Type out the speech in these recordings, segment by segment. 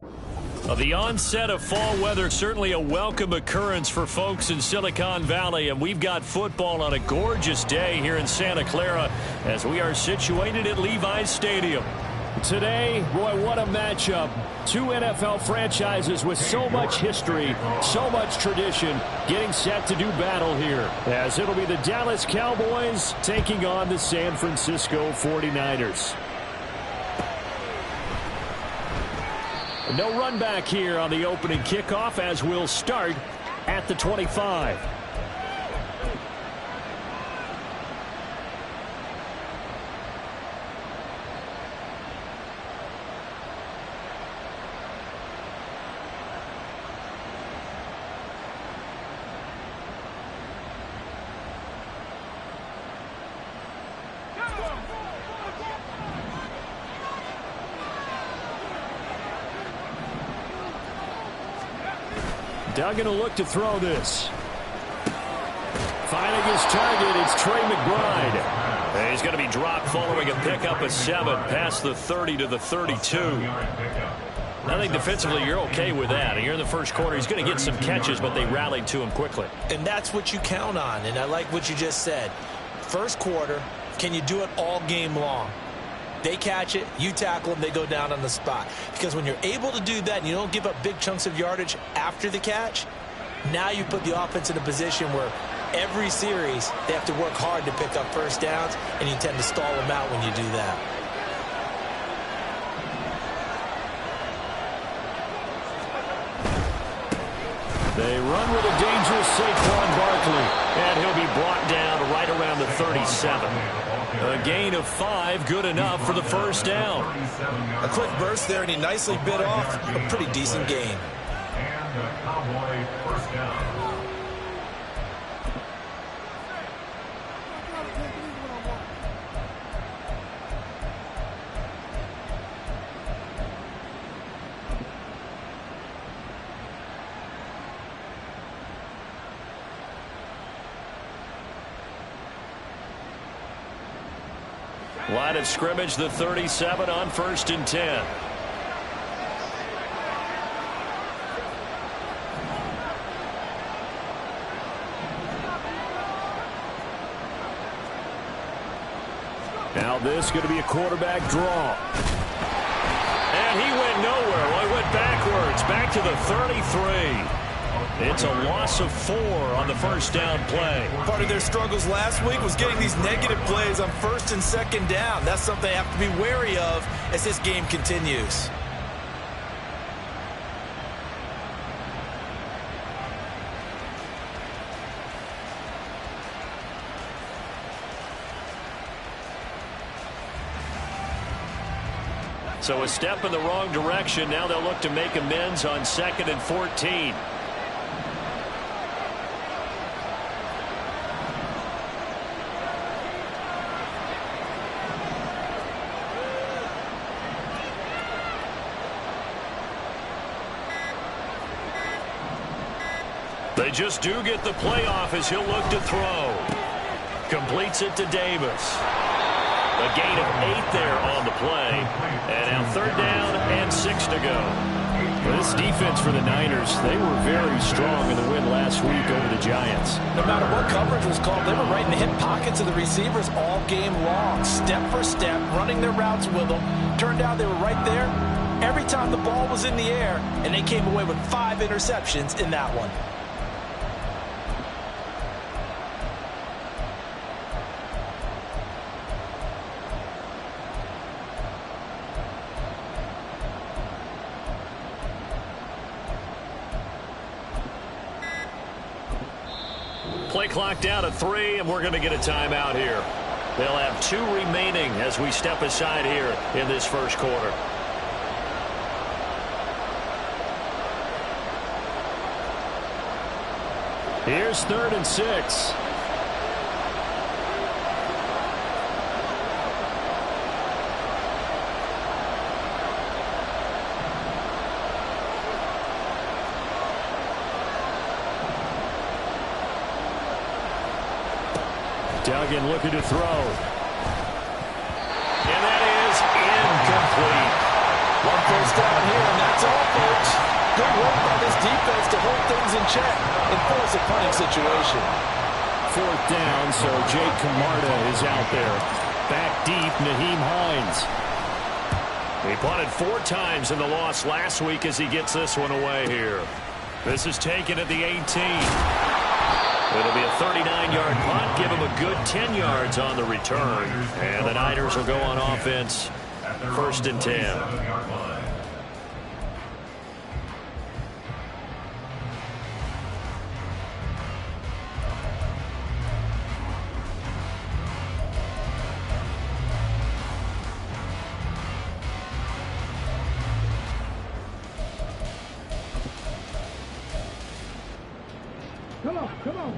Well, the onset of fall weather, certainly a welcome occurrence for folks in Silicon Valley, and we've got football on a gorgeous day here in Santa Clara as we are situated at Levi's Stadium. Today, boy, what a matchup. Two NFL franchises with so much history, so much tradition, getting set to do battle here, as it'll be the Dallas Cowboys taking on the San Francisco 49ers. No run back here on the opening kickoff as we'll start at the 25. Duggan will look to throw this. Finding his target, it's Trey McBride. And he's going to be dropped following a pickup of 7 past the 30 to the 32. I think defensively you're okay with that. And you're in the first quarter. He's going to get some catches, but they rallied to him quickly. And that's what you count on. And I like what you just said. First quarter, can you do it all game long? They catch it, you tackle them, they go down on the spot. Because when you're able to do that and you don't give up big chunks of yardage after the catch, now you put the offense in a position where every series they have to work hard to pick up first downs, and you tend to stall them out when you do that. They run with a dangerous Saquon Barkley, and he'll be brought down right around the 37. A gain of 5, good enough for the first down. A quick burst there, and he nicely bit off a pretty decent gain. And the Cowboy first down. Line of scrimmage, the 37 on 1st and 10. Now this going to be a quarterback draw. And he went nowhere. Well, he went backwards, back to the 33. It's a loss of 4 on the first down play. Part of their struggles last week was getting these negative plays on 1st and 2nd down. That's something they have to be wary of as this game continues. So a step in the wrong direction. Now they'll look to make amends on 2nd and 14. They just do get the playoff as he'll look to throw. Completes it to Davis. A gain of 8 there on the play. And now 3rd down and 6 to go. Well, this defense for the Niners, they were very strong in the win last week over the Giants. No matter what coverage was called, they were right in the hip pockets of the receivers all game long. Step for step, running their routes with them. Turned out they were right there every time the ball was in the air, and they came away with 5 interceptions in that one. Play clock down to 3, and we're going to get a timeout here. They'll have 2 remaining as we step aside here in this first quarter. Here's 3rd and 6. Duggan looking to throw. And that is incomplete. 1 first down here, and that's all good work by this defense to hold things in check and force a punting situation. 4th down, so Jake Camarda is out there. Back deep, Nyheim Hines. He punted 4 times in the loss last week as he gets this one away here. This is taken at the 18. It'll be a 39-yard punt. Give him a good 10 yards on the return. And the Niners will go on offense. 1st and 10. Come on, come on.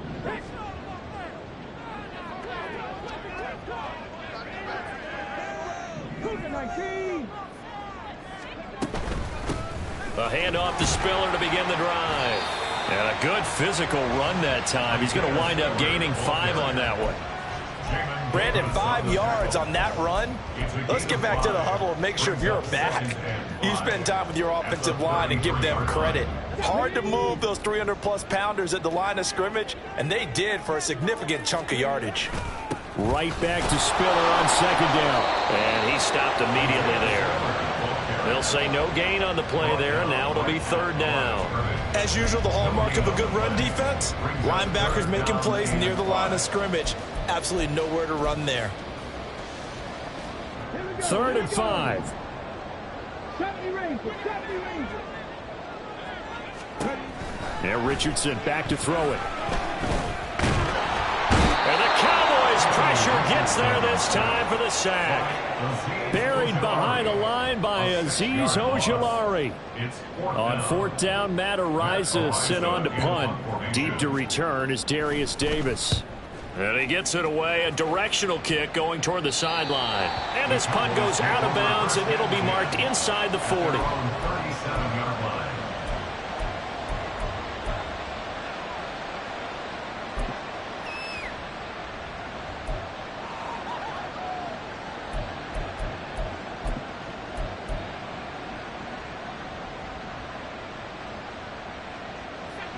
A handoff to Spiller to begin the drive. And a good physical run that time. He's going to wind up gaining 5 on that one. Brandon, 5 yards on that run. Let's get back to the huddle and make sure if you're a back, you spend time with your offensive line and give them credit. Hard to move those 300-plus pounders at the line of scrimmage, and they did for a significant chunk of yardage. Right back to Spiller on 2nd down. And he stopped immediately there. They'll say no gain on the play there, and now it'll be 3rd down. As usual, the hallmark of a good run defense, linebackers making plays near the line of scrimmage. Absolutely nowhere to run there. 3rd and 5. 70 Rangers, 70 Rangers. Now Richardson back to throw it. And the Cowboys pressure gets there this time for the sack. Buried behind the line by Azeez Ojulari. On 4th down, Matt Araiza sent on to punt. Deep to return is Darius Davis. And he gets it away, a directional kick going toward the sideline. And this punt goes out of bounds, and it'll be marked inside the 40.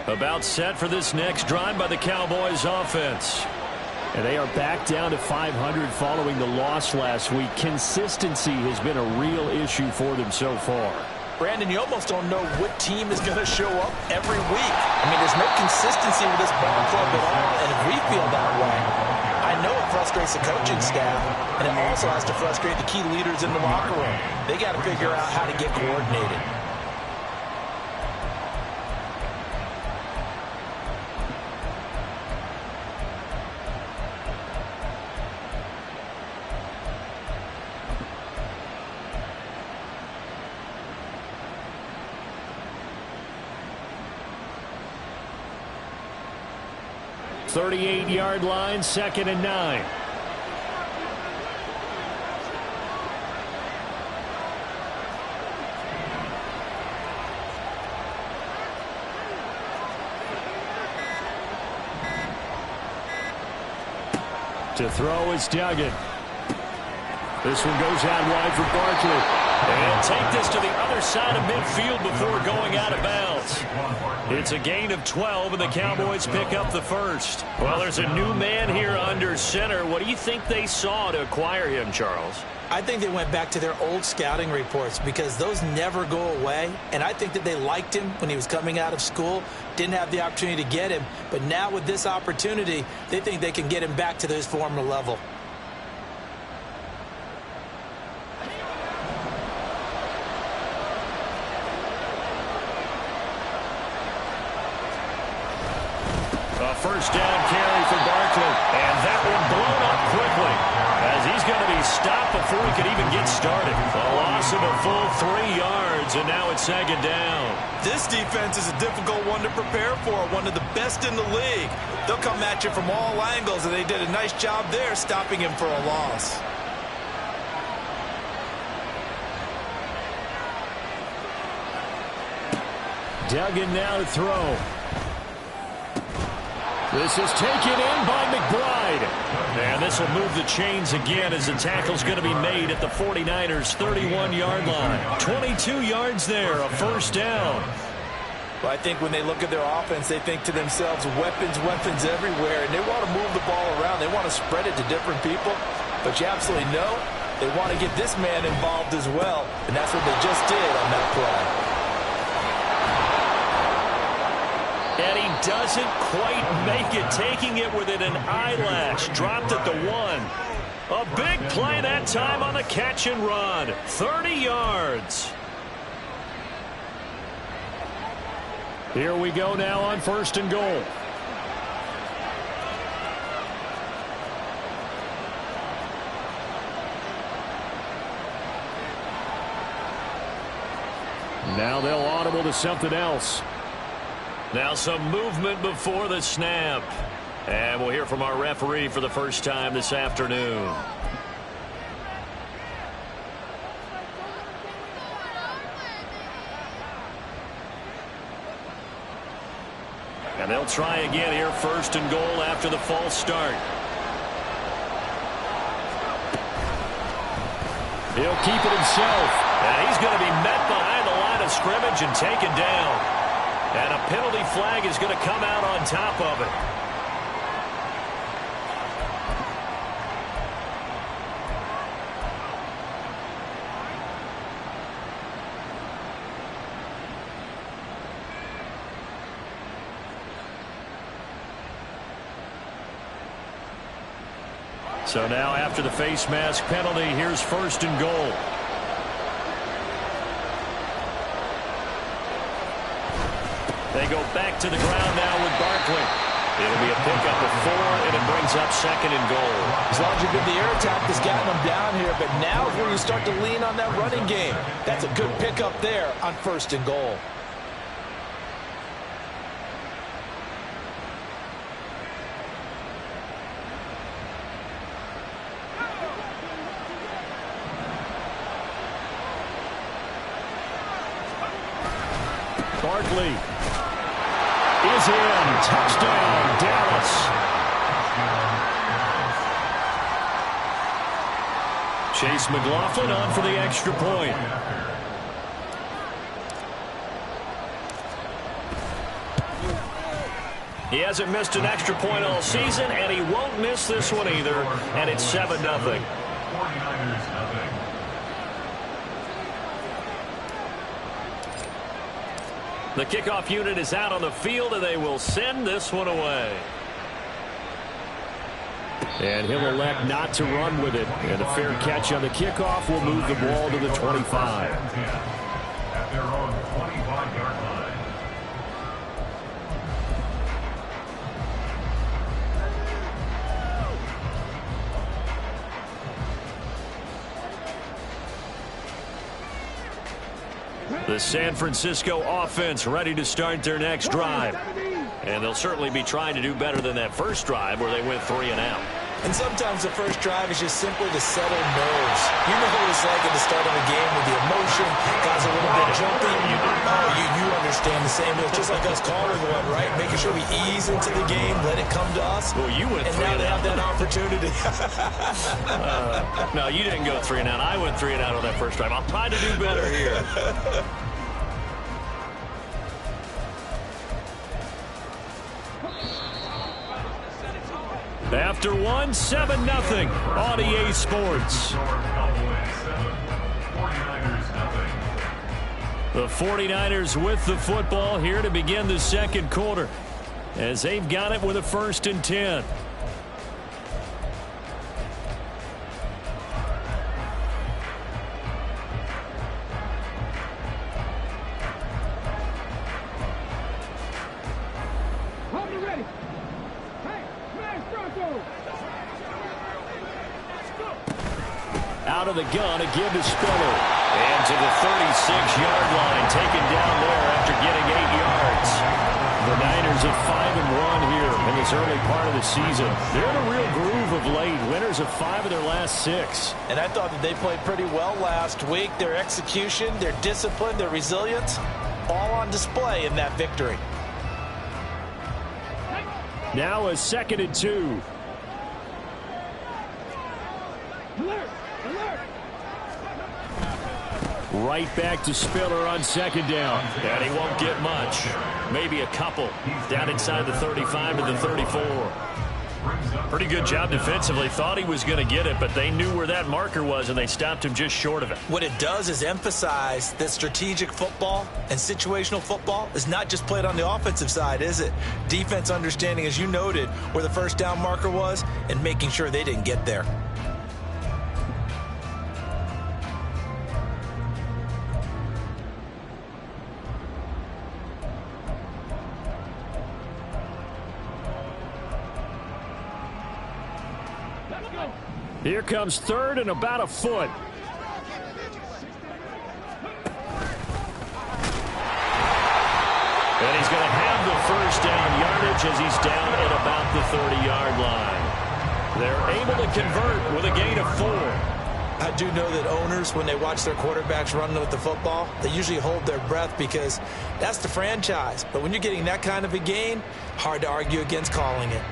About set for this next drive by the Cowboys offense. And they are back down to 500 following the loss last week. Consistency has been a real issue for them so far. Brandon, you almost don't know what team is going to show up every week. I mean, there's no consistency with this ball club at all, and if we feel that way, I know it frustrates the coaching staff, and it also has to frustrate the key leaders in the locker room. They got to figure out how to get coordinated. Thirty-eight-yard line, 2nd and 9. To throw is Duggan. This one goes out wide for Barkley. And take this to the other side of midfield before going out of bounds. It's a gain of 12, and the Cowboys pick up the 1st. Well, there's a new man here under center. What do you think they saw to acquire him, Charles? I think they went back to their old scouting reports because those never go away. And I think that they liked him when he was coming out of school, didn't have the opportunity to get him. But now with this opportunity, they think they can get him back to his former level. First down carry for Barkley. And that one blown up quickly as he's going to be stopped before he could even get started. A loss of a full 3 yards, and now it's 2nd down. This defense is a difficult one to prepare for, one of the best in the league. They'll come at you from all angles, and they did a nice job there stopping him for a loss. Duggan now to throw. This is taken in by McBride. And this will move the chains again as the tackle's going to be made at the 49ers' 31-yard line. 22 yards there, a 1st down. Well, I think when they look at their offense, they think to themselves, weapons, weapons everywhere, and they want to move the ball around. They want to spread it to different people, but you absolutely know they want to get this man involved as well, and that's what they just did on that play. And he doesn't quite make it, taking it within an eyelash. Dropped at the 1. A big play that time on the catch and run. 30 yards. Here we go now on 1st and goal. Now they'll audible to something else. Now some movement before the snap. And we'll hear from our referee for the first time this afternoon. And they'll try again here, 1st and goal after the false start. He'll keep it himself. And he's going to be met behind the line of scrimmage and taken down. And a penalty flag is going to come out on top of it. So now after the face mask penalty, here's 1st and goal. They go back to the ground now with Barkley. It'll be a pickup of 4, and it brings up 2nd and goal. As long as you're good, the air attack has gotten them down here, but now is where you start to lean on that running game. That's a good pickup there on 1st and goal. Barkley is in. Touchdown, Dallas. Chase McLaughlin on for the extra point. He hasn't missed an extra point all season, and he won't miss this one either, and it's 7-0. 49ers nothing. The kickoff unit is out on the field, and they will send this one away. And he'll elect not to run with it. And a fair catch on the kickoff will move the ball to the 25. At their own 25-yard line. The San Francisco offense ready to start their next drive. And they'll certainly be trying to do better than that first drive where they went 3 and out. And sometimes the first drive is just simply to settle nerves. You know what it's like at the start of a game with the emotion, guys a little bit jumpy. You understand the same. It's just like us calling one, right? Making sure we ease into the game, let it come to us. Well, you went 3 and and now they out. have that opportunity. No, you didn't go 3 and out. I went 3 and out on that first drive. I'll try to do better here. After 1, 7-0 on EA Sports. The 49ers with the football here to begin the second quarter, as they've got it with a 1st and 10. Out of the gun, a give to Spiller. And to the 36-yard line, taken down there after getting 8 yards. The Niners are 5-1 here in this early part of the season. They're in a real groove of late. Winners of 5 of their last 6. And I thought that they played pretty well last week. Their execution, their discipline, their resilience, all on display in that victory. Now a 2nd and 2. Right back to Spiller on second down. And he won't get much. Maybe a couple. Down inside the 35 to the 34. Pretty good job defensively. Thought he was going to get it, but they knew where that marker was, and they stopped him just short of it. What it does is emphasize that strategic football and situational football is not just played on the offensive side, is it? Defense understanding, as you noted, where the first down marker was and making sure they didn't get there. Here comes third and about a foot. And he's going to have the first down yardage as he's down at about the 30-yard line. They're able to convert with a gain of 4. I do know that owners, when they watch their quarterbacks running with the football, they usually hold their breath because that's the franchise. But when you're getting that kind of a gain, hard to argue against calling it.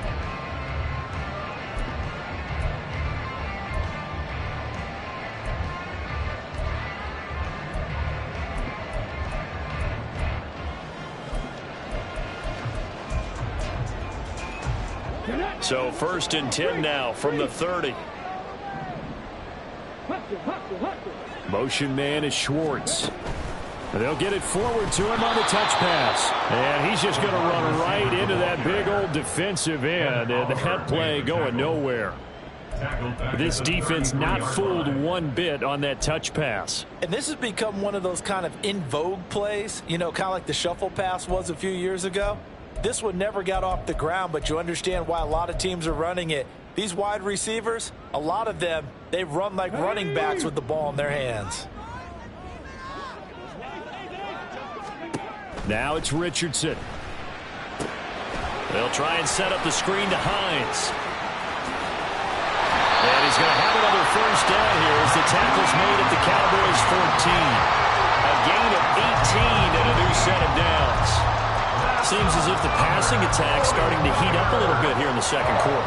So first and 10 now from the 30. Motion man is Schwartz. They'll get it forward to him on the touch pass. And he's just going to run right into that big old defensive end. And that play going nowhere. This defense not fooled one bit on that touch pass. And this has become one of those kind of in vogue plays, you know, kind of like the shuffle pass was a few years ago. This one never got off the ground, but you understand why a lot of teams are running it. These wide receivers, a lot of them, they run like running backs with the ball in their hands. Now it's Richardson. They'll try and set up the screen to Hines. And he's going to have another first down here as the tackle's made at the Cowboys 14. A gain of 18 and a new set of downs. Seems as if the passing attack's starting to heat up a little bit here in the second quarter.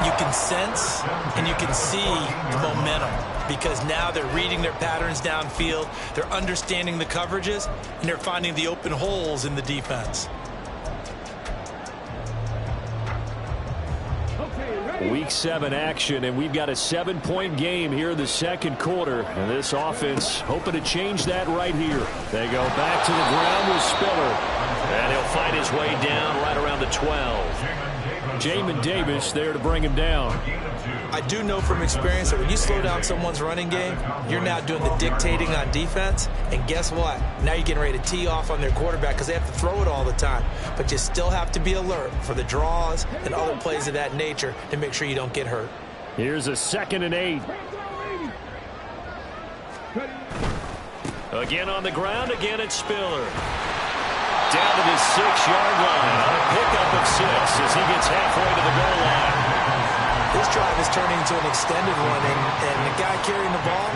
You can sense and you can see the momentum because now they're reading their patterns downfield, they're understanding the coverages, and they're finding the open holes in the defense. Week 7 action, and we've got a 7-point game here in the second quarter. And this offense hoping to change that right here. They go back to the ground with Spiller. And he'll fight his way down right around the 12. Jamin Davis there to bring him down. I do know from experience that when you slow down someone's running game, you're now doing the dictating on defense. And guess what? Now you're getting ready to tee off on their quarterback because they have to throw it all the time. But you still have to be alert for the draws and other plays of that nature to make sure you don't get hurt. Here's a 2nd and 8. Again on the ground, again it's Spiller. Down to the 6-yard line on a pickup of 6 as he gets halfway to the goal line. This drive is turning into an extended one, and the guy carrying the ball,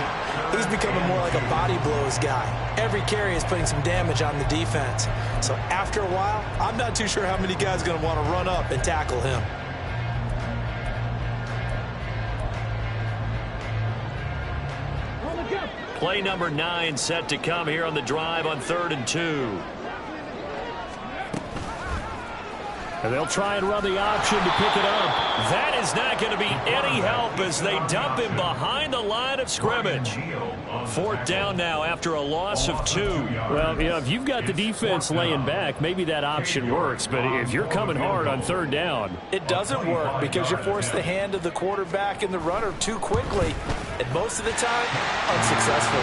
he's becoming more like a body blows guy. Every carry is putting some damage on the defense. So after a while, I'm not too sure how many guys are going to want to run up and tackle him. Play number 9 set to come here on the drive on 3rd and 2. And they'll try and run the option to pick it up. That is not going to be any help as they dump him behind the line of scrimmage. 4th down now after a loss of 2. Well, you know, if you've got the defense laying back, maybe that option works. But if you're coming hard on 3rd down, it doesn't work because you force the hand of the quarterback and the runner too quickly. And most of the time, unsuccessful.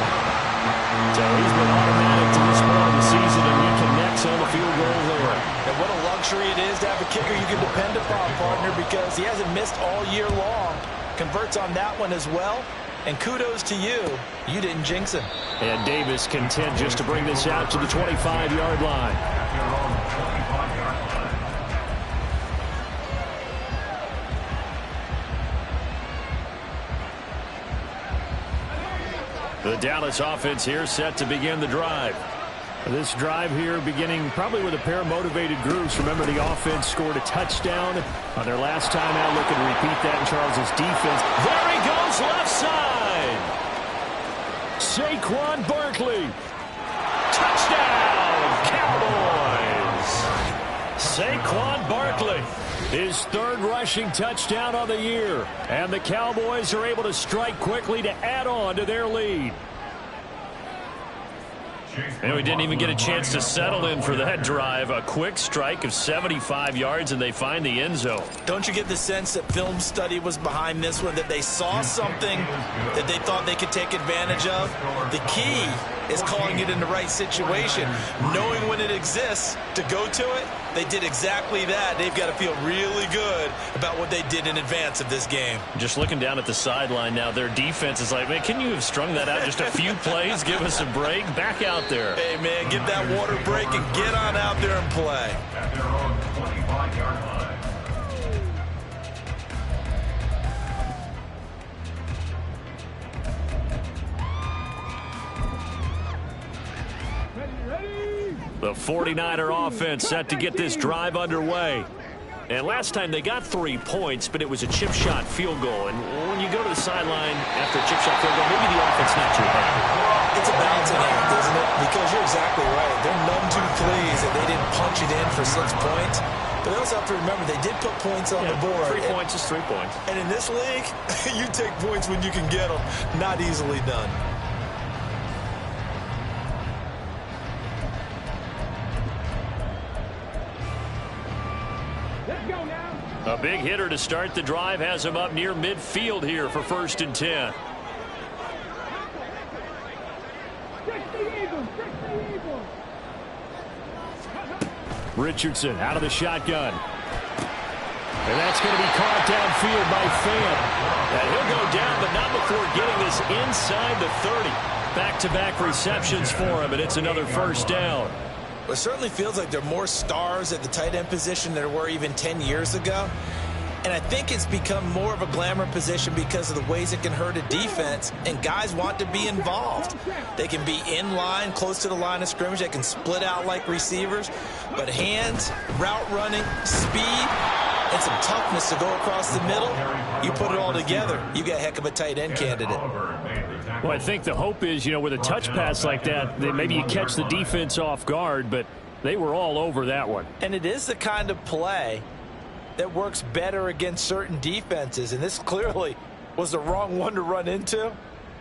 So he's been automatic to this part of the season, and he connects on the field goal there. And what a luxury it is to have a kicker you can depend upon, partner, because he hasn't missed all year long. Converts on that one as well. And kudos to you. You didn't jinx him. And Davis content just to bring this out to the 25-yard line. The Dallas offense here set to begin the drive. This drive here beginning probably with a pair of motivated groups. Remember, the offense scored a touchdown on their last time out. Looking to repeat that in Charles's defense. There he goes left side. Saquon Barkley. Touchdown, Cowboys. Saquon Barkley, his third rushing touchdown of the year. And the Cowboys are able to strike quickly to add on to their lead. And we didn't even get a chance to settle in for that drive. A quick strike of 75 yards, and they find the end zone. Don't you get the sense that film study was behind this one, that they saw something that they thought they could take advantage of? The key is calling it in the right situation, knowing when it exists to go to it. They did exactly that. They've got to feel really good about what they did in advance of this game. Just looking down at the sideline now, their defense is like, man, can you have strung that out just a few plays? Give us a break. Back out there. Hey, man, get that water break and get on out there and play. At their own 25-yard line. The 49er offense set to get this drive underway. And last time they got 3 points, but it was a chip shot field goal. And when you go to the sideline after a chip shot field goal, maybe the offense not too happy. It's a balancing act, isn't it? Because you're exactly right. They're none too pleased that they didn't punch it in for 6 points. But they also have to remember they did put points on the board. 3 points is 3 points. And in this league, you take points when you can get them. Not easily done. Let's go now. A big hitter to start the drive has him up near midfield here for 1st and 10. Richardson out of the shotgun. And that's going to be caught downfield by Fan. And he'll go down, but not before getting this inside the 30. Back-to-back receptions for him, and it's another 1st down. Well, it certainly feels like there are more stars at the tight end position than there were even 10 years ago. And I think it's become more of a glamour position because of the ways it can hurt a defense, and guys want to be involved. They can be in line, close to the line of scrimmage. They can split out like receivers. But hands, route running, speed, and some toughness to go across the middle, you put it all together, you got a heck of a tight end candidate. Well, I think the hope is, with a touch pass like that maybe you catch the defense off guard, but they were all over that one. And it is the kind of play that works better against certain defenses, and this clearly was the wrong one to run into.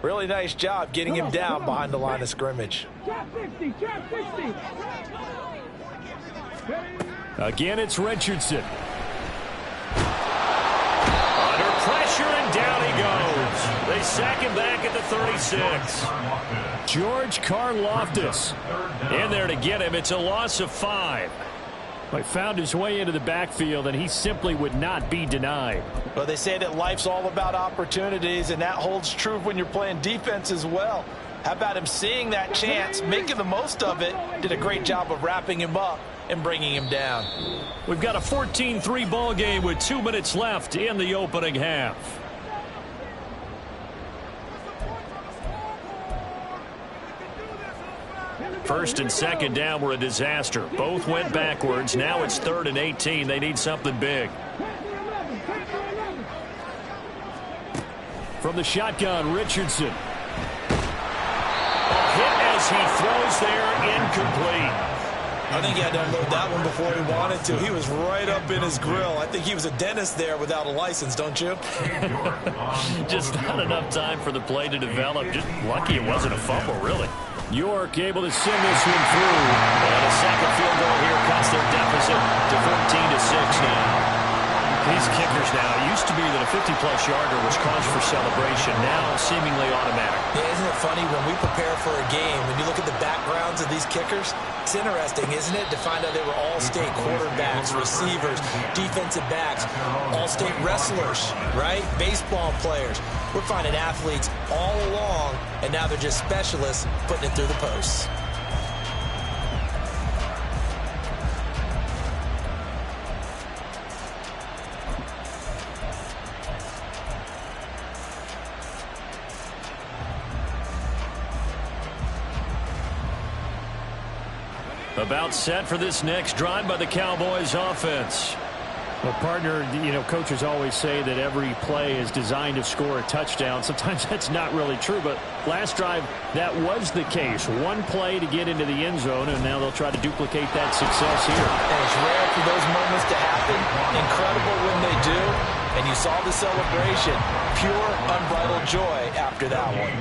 Really nice job getting him down behind the line of scrimmage. Trap 50, trap 50. Again, it's Richardson. Under pressure, and down he goes. They sack him back at the 36. George Karlaftis In there to get him. It's a loss of 5. He found his way into the backfield, and he simply would not be denied. Well, they say that life's all about opportunities, and that holds true when you're playing defense as well. How about him seeing that chance, making the most of it, did a great job of wrapping him up and bringing him down. We've got a 14-3 ball game with 2 minutes left in the opening half. First and second down were a disaster. Both went backwards. Now it's 3rd and 18. They need something big. From the shotgun, Richardson. A hit as he throws there, incomplete. I think he had to unload that one before he wanted to. He was right up in his grill. I think he was a dentist there without a license, don't you? Just not enough time for the play to develop. Just lucky it wasn't a fumble, really. York able to send this one through. And a second field goal here cuts their deficit to 14-6 now. These kickers now, it used to be that a 50-plus yarder was cause for celebration. Now seemingly automatic. Yeah, isn't it funny when we prepare for a game, when you look at the backgrounds of these kickers, it's interesting, isn't it, to find out they were all-state quarterbacks, receivers, defensive backs, all-state wrestlers, right? Baseball players. We're finding athletes all along, and now they're just specialists putting it through the posts. About set for this next drive by the Cowboys offense. Well, partner, coaches always say that every play is designed to score a touchdown. Sometimes that's not really true, but last drive, that was the case. One play to get into the end zone, and now they'll try to duplicate that success here. And it's rare for those moments to happen. Incredible when they do. And you saw the celebration. Pure, unbridled joy after that one.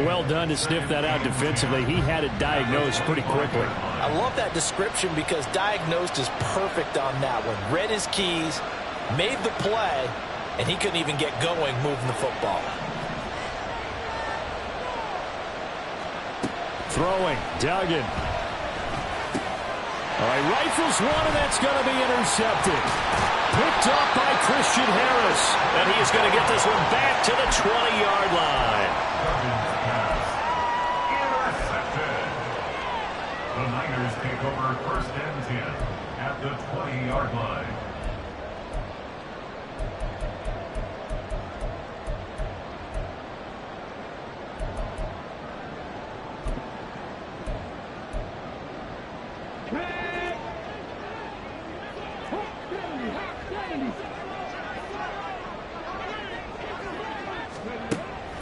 Well done to sniff that out defensively. He had it diagnosed pretty quickly. I love that description because diagnosed is perfect on that one. Read his keys, made the play, and he couldn't even get going moving the football. Throwing, Duggan. All right, rifles one, and that's going to be intercepted. Picked up by Christian Harris. And he is going to get this one back to the 20-yard line. Intercepted. The Niners take over 1st and 10 at the 20-yard line.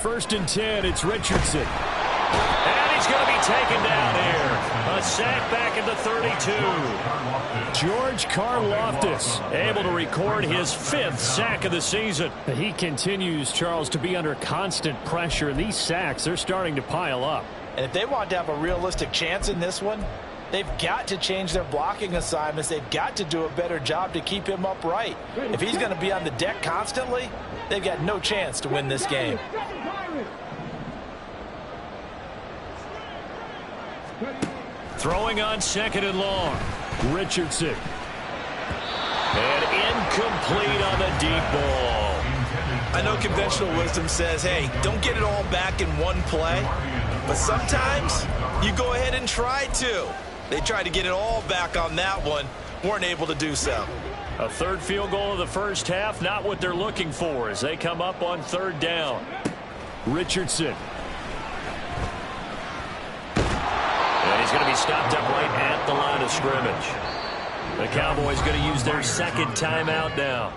First and 10, it's Richardson. And he's going to be taken down here. A sack back at the 32. George Karlaftis able to record his 5th sack of the season. He continues, Charles, to be under constant pressure, and these sacks, they're starting to pile up. And if they want to have a realistic chance in this one, they've got to change their blocking assignments. They've got to do a better job to keep him upright. If he's going to be on the deck constantly, they've got no chance to win this game. Throwing on 2nd and long. Richardson. And incomplete on the deep ball. I know conventional wisdom says, hey, don't get it all back in one play. But sometimes you go ahead and try to. They tried to get it all back on that one. Weren't able to do so. A 3rd field goal of the first half, not what they're looking for as they come up on 3rd down. Richardson. And he's going to be stopped up right at the line of scrimmage. The Cowboys going to use their 2nd timeout now,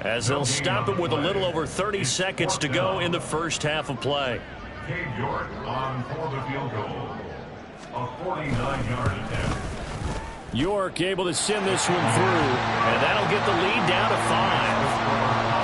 as they'll stop it with a little over 30 seconds to go in the first half of play. Cade York on for the field goal. A 49-yard attempt. York able to send this one through, and that'll get the lead down to 5.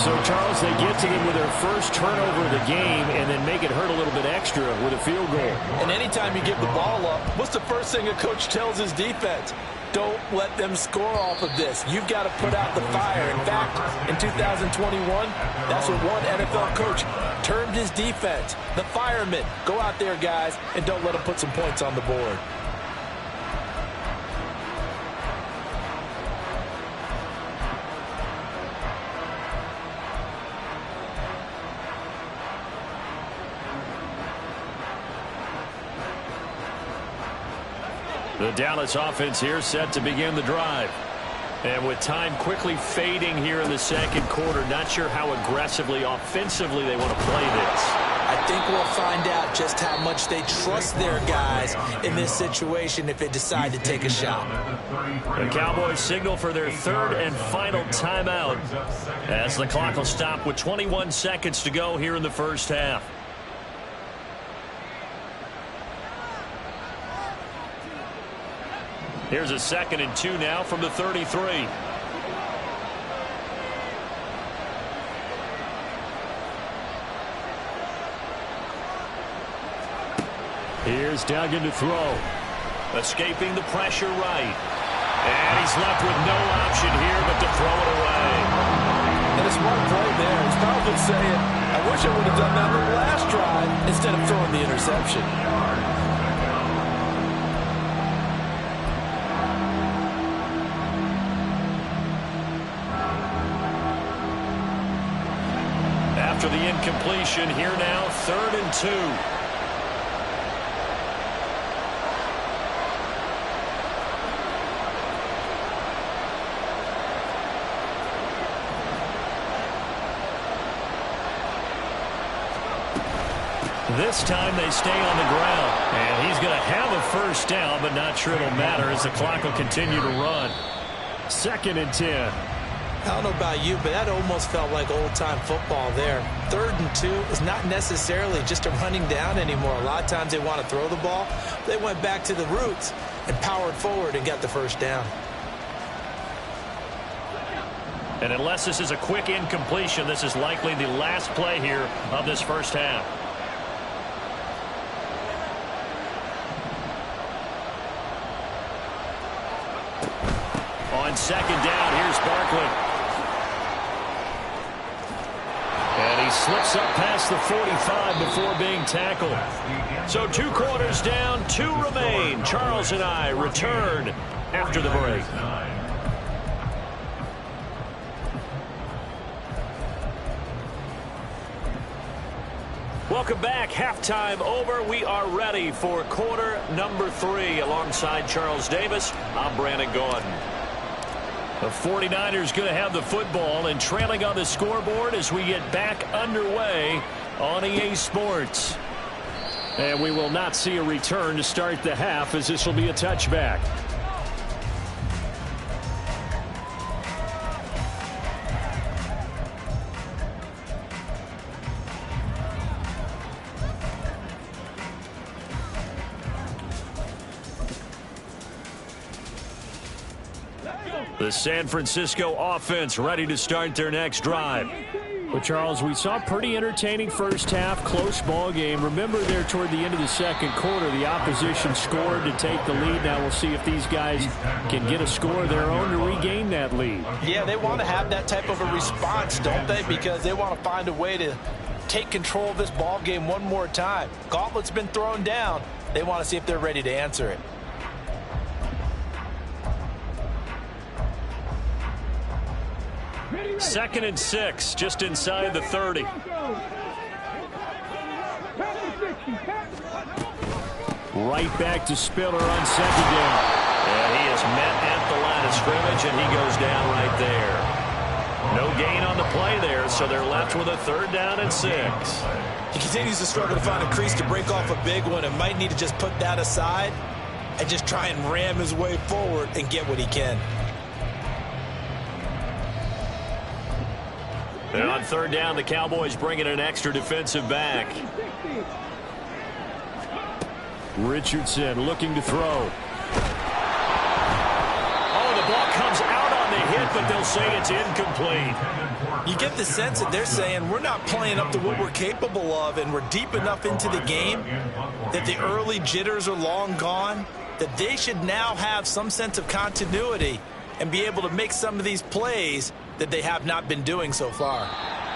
So, Charles, they get to them with their first turnover of the game and then make it hurt a little bit extra with a field goal. And anytime you give the ball up, what's the first thing a coach tells his defense? Don't let them score off of this. You've got to put out the fire. In fact, in 2021, that's what one NFL coach termed his defense. The firemen. Go out there, guys, and don't let them put some points on the board. The Dallas offense here set to begin the drive. And with time quickly fading here in the 2nd quarter, not sure how aggressively, offensively they want to play this. I think we'll find out just how much they trust their guys in this situation if they decide to take a shot. The Cowboys signal for their 3rd and final timeout as the clock will stop with 21 seconds to go here in the first half. Here's a 2nd and 2 now from the 33. Here's Duggan to throw. Escaping the pressure right. And he's left with no option here but to throw it away. And a smart play there. He's probably saying, I wish I would have done that on the last drive instead of throwing the interception. After the incompletion, here now, 3rd and 2. This time they stay on the ground. And he's going to have a first down, but not sure it'll matter as the clock will continue to run. 2nd and 10. I don't know about you, but that almost felt like old-time football there. 3rd and 2 is not necessarily just a running down anymore. A lot of times they want to throw the ball. They went back to the roots and powered forward and got the first down. And unless this is a quick incompletion, this is likely the last play here of this first half. On 2nd down, here's Barkley. And he slips up past the 45 before being tackled. So 2 quarters down, 2 remain. Charles and I return after the break. Welcome back. Halftime over. We are ready for quarter number 3. Alongside Charles Davis, I'm Brandon Gordon. The 49ers going to have the football and trailing on the scoreboard as we get back underway on EA Sports. And we will not see a return to start the half, as this will be a touchback. The San Francisco offense ready to start their next drive. Well, Charles, we saw a pretty entertaining first half, close ball game. Remember there toward the end of the second quarter, the opposition scored to take the lead. Now we'll see if these guys can get a score of their own to regain that lead. Yeah, they want to have that type of a response, don't they? Because they want to find a way to take control of this ball game one more time. Gauntlet's been thrown down. They want to see if they're ready to answer it. Second and 6, just inside the 30. Right back to Spiller on 2nd down. And he is met at the line of scrimmage, and he goes down right there. No gain on the play there, so they're left with a 3rd down and 6. He continues to struggle to find a crease to break off a big one and might need to just put that aside and just try and ram his way forward and get what he can. And on 3rd down, the Cowboys bring in an extra defensive back. Richardson looking to throw. Oh, the ball comes out on the hit, but they'll say it's incomplete. You get the sense that they're saying we're not playing up to what we're capable of, and we're deep enough into the game that the early jitters are long gone, that they should now have some sense of continuity and be able to make some of these plays that they have not been doing so far.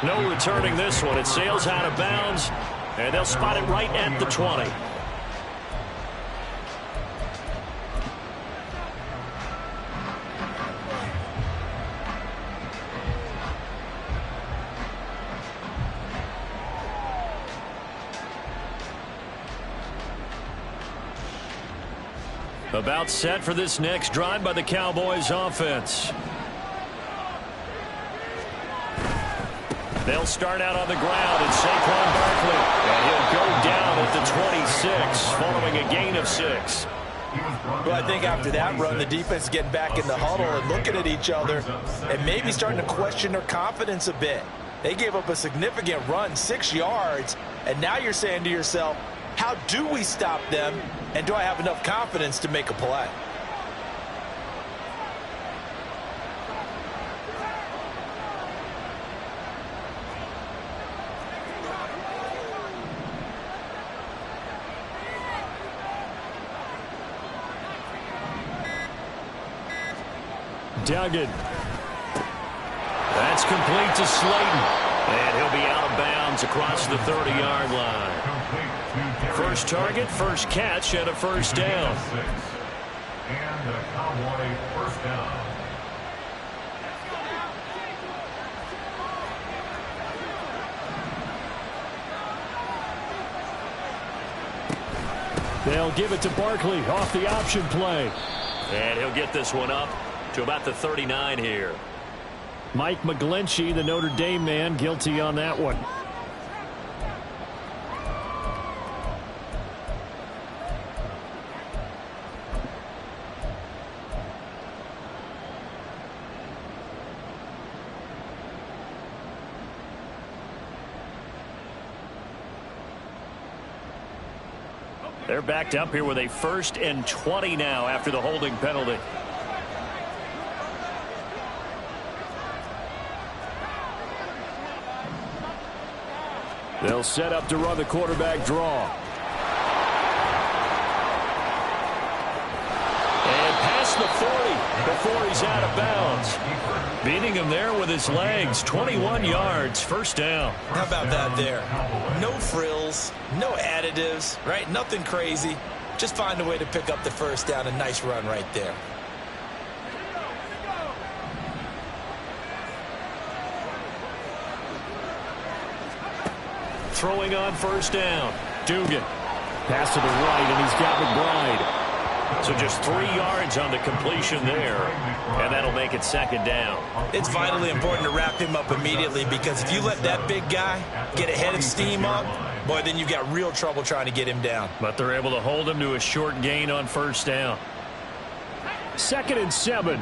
No returning this one. It sails out of bounds, and they'll spot it right at the 20. About set for this next drive by the Cowboys offense. They'll start out on the ground, and Saquon Barkley, and he'll go down at the 26 following a gain of 6. Well, I think after that run, the defense is getting back in the huddle and looking at each other and maybe starting to question their confidence a bit. They gave up a significant run, 6 yards, and now you're saying to yourself, how do we stop them, and do I have enough confidence to make a play? Duggan. That's complete to Slayton. And he'll be out of bounds across the 30-yard line. First target, first catch, and a first down. And a Cowboy first down. They'll give it to Barkley off the option play. And he'll get this one up to about the 39 here. Mike McGlinchey, the Notre Dame man, guilty on that one. They're backed up here with a 1st and 20 now after the holding penalty. They'll set up to run the quarterback draw. And past the 40 before he's out of bounds. Beating him there with his legs. 21 yards, 1st down. How about that there? No frills, no additives, right? Nothing crazy. Just find a way to pick up the 1st down. A nice run right there. Throwing on 1st down. Dugan. Pass to the right, and he's got McBride. So just 3 yards on the completion there, and that'll make it 2nd down. It's vitally important to wrap him up immediately, because if you let that big guy get ahead of steam up, boy, then you've got real trouble trying to get him down. But they're able to hold him to a short gain on 1st down. 2nd and 7.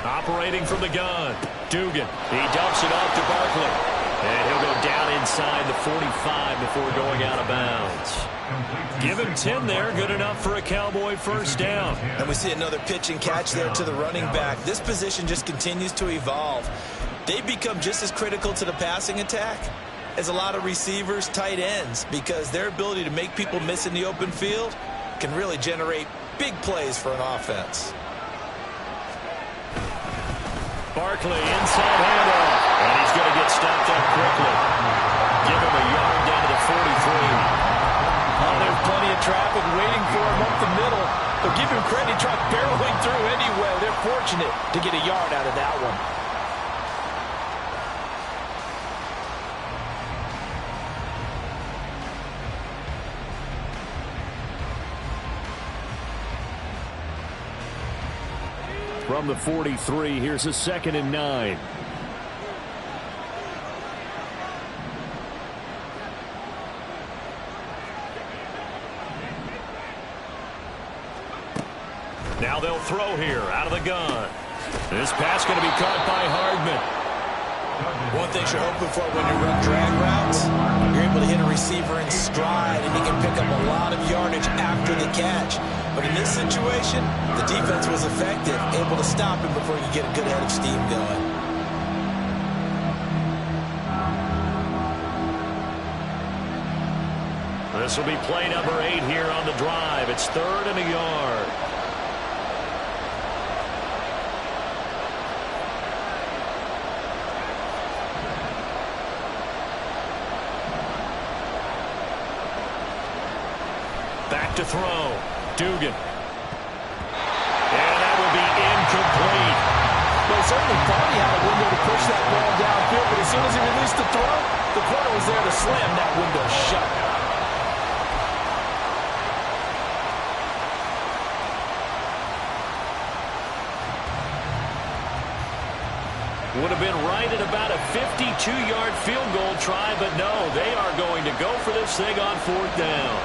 Operating from the gun. Dugan. He dumps it off to Barkley. And he'll go down inside the 45 before going out of bounds. Give him 10 there. Good enough for a Cowboy 1st down. And we see another pitch and catch there to the running back. This position just continues to evolve. They become just as critical to the passing attack as a lot of receivers, tight ends, because their ability to make people miss in the open field can really generate big plays for an offense. Barkley inside handoff. And he's going to get stopped up quickly. Give him a yard down to the 43. Oh, there's plenty of traffic waiting for him up the middle. But give him credit, he tried barreling through anyway. They're fortunate to get a yard out of that one. From the 43, here's a 2nd and 9. Now they'll throw here out of the gun. This pass going to be caught by Hardman. One thing you're hoping for when you run drag routes, you're able to hit a receiver in stride, and he can pick up a lot of yardage after the catch. But in this situation, the defense was effective, able to stop him before you get a good head of steam going. This will be play number 8 here on the drive. It's 3rd and a yard. Back to throw. Dugan. And that will be incomplete. Well, certainly thought he had a window to push that ball downfield, but as soon as he released the throw, the corner was there to slam that window shut. Would have been right at about a 52-yard field goal try, but no, they are going to go for this thing on 4th down.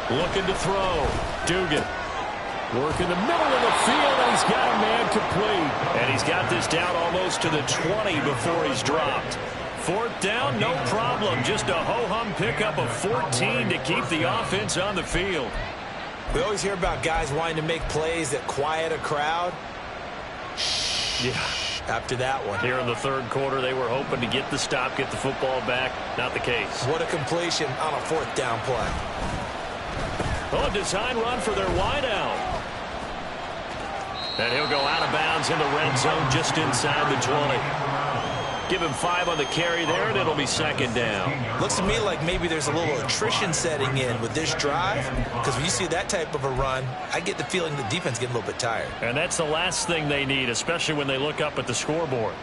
Looking to throw. Dugan. Work in the middle of the field, and he's got a man complete. And he's got this down almost to the 20 before he's dropped. 4th down, no problem. Just a ho-hum pickup of 14 to keep the offense on the field. We always hear about guys wanting to make plays that quiet a crowd. Yeah. After that one. Here in the 3rd quarter, they were hoping to get the stop, get the football back. Not the case. What a completion on a 4th down play. Oh, design run for their wideout. And he'll go out of bounds in the red zone just inside the 20. Give him 5 on the carry there, and it'll be 2nd down. Looks to me like maybe there's a little attrition setting in with this drive, because when you see that type of a run, I get the feeling the defense getting a little bit tired. And that's the last thing they need, especially when they look up at the scoreboard.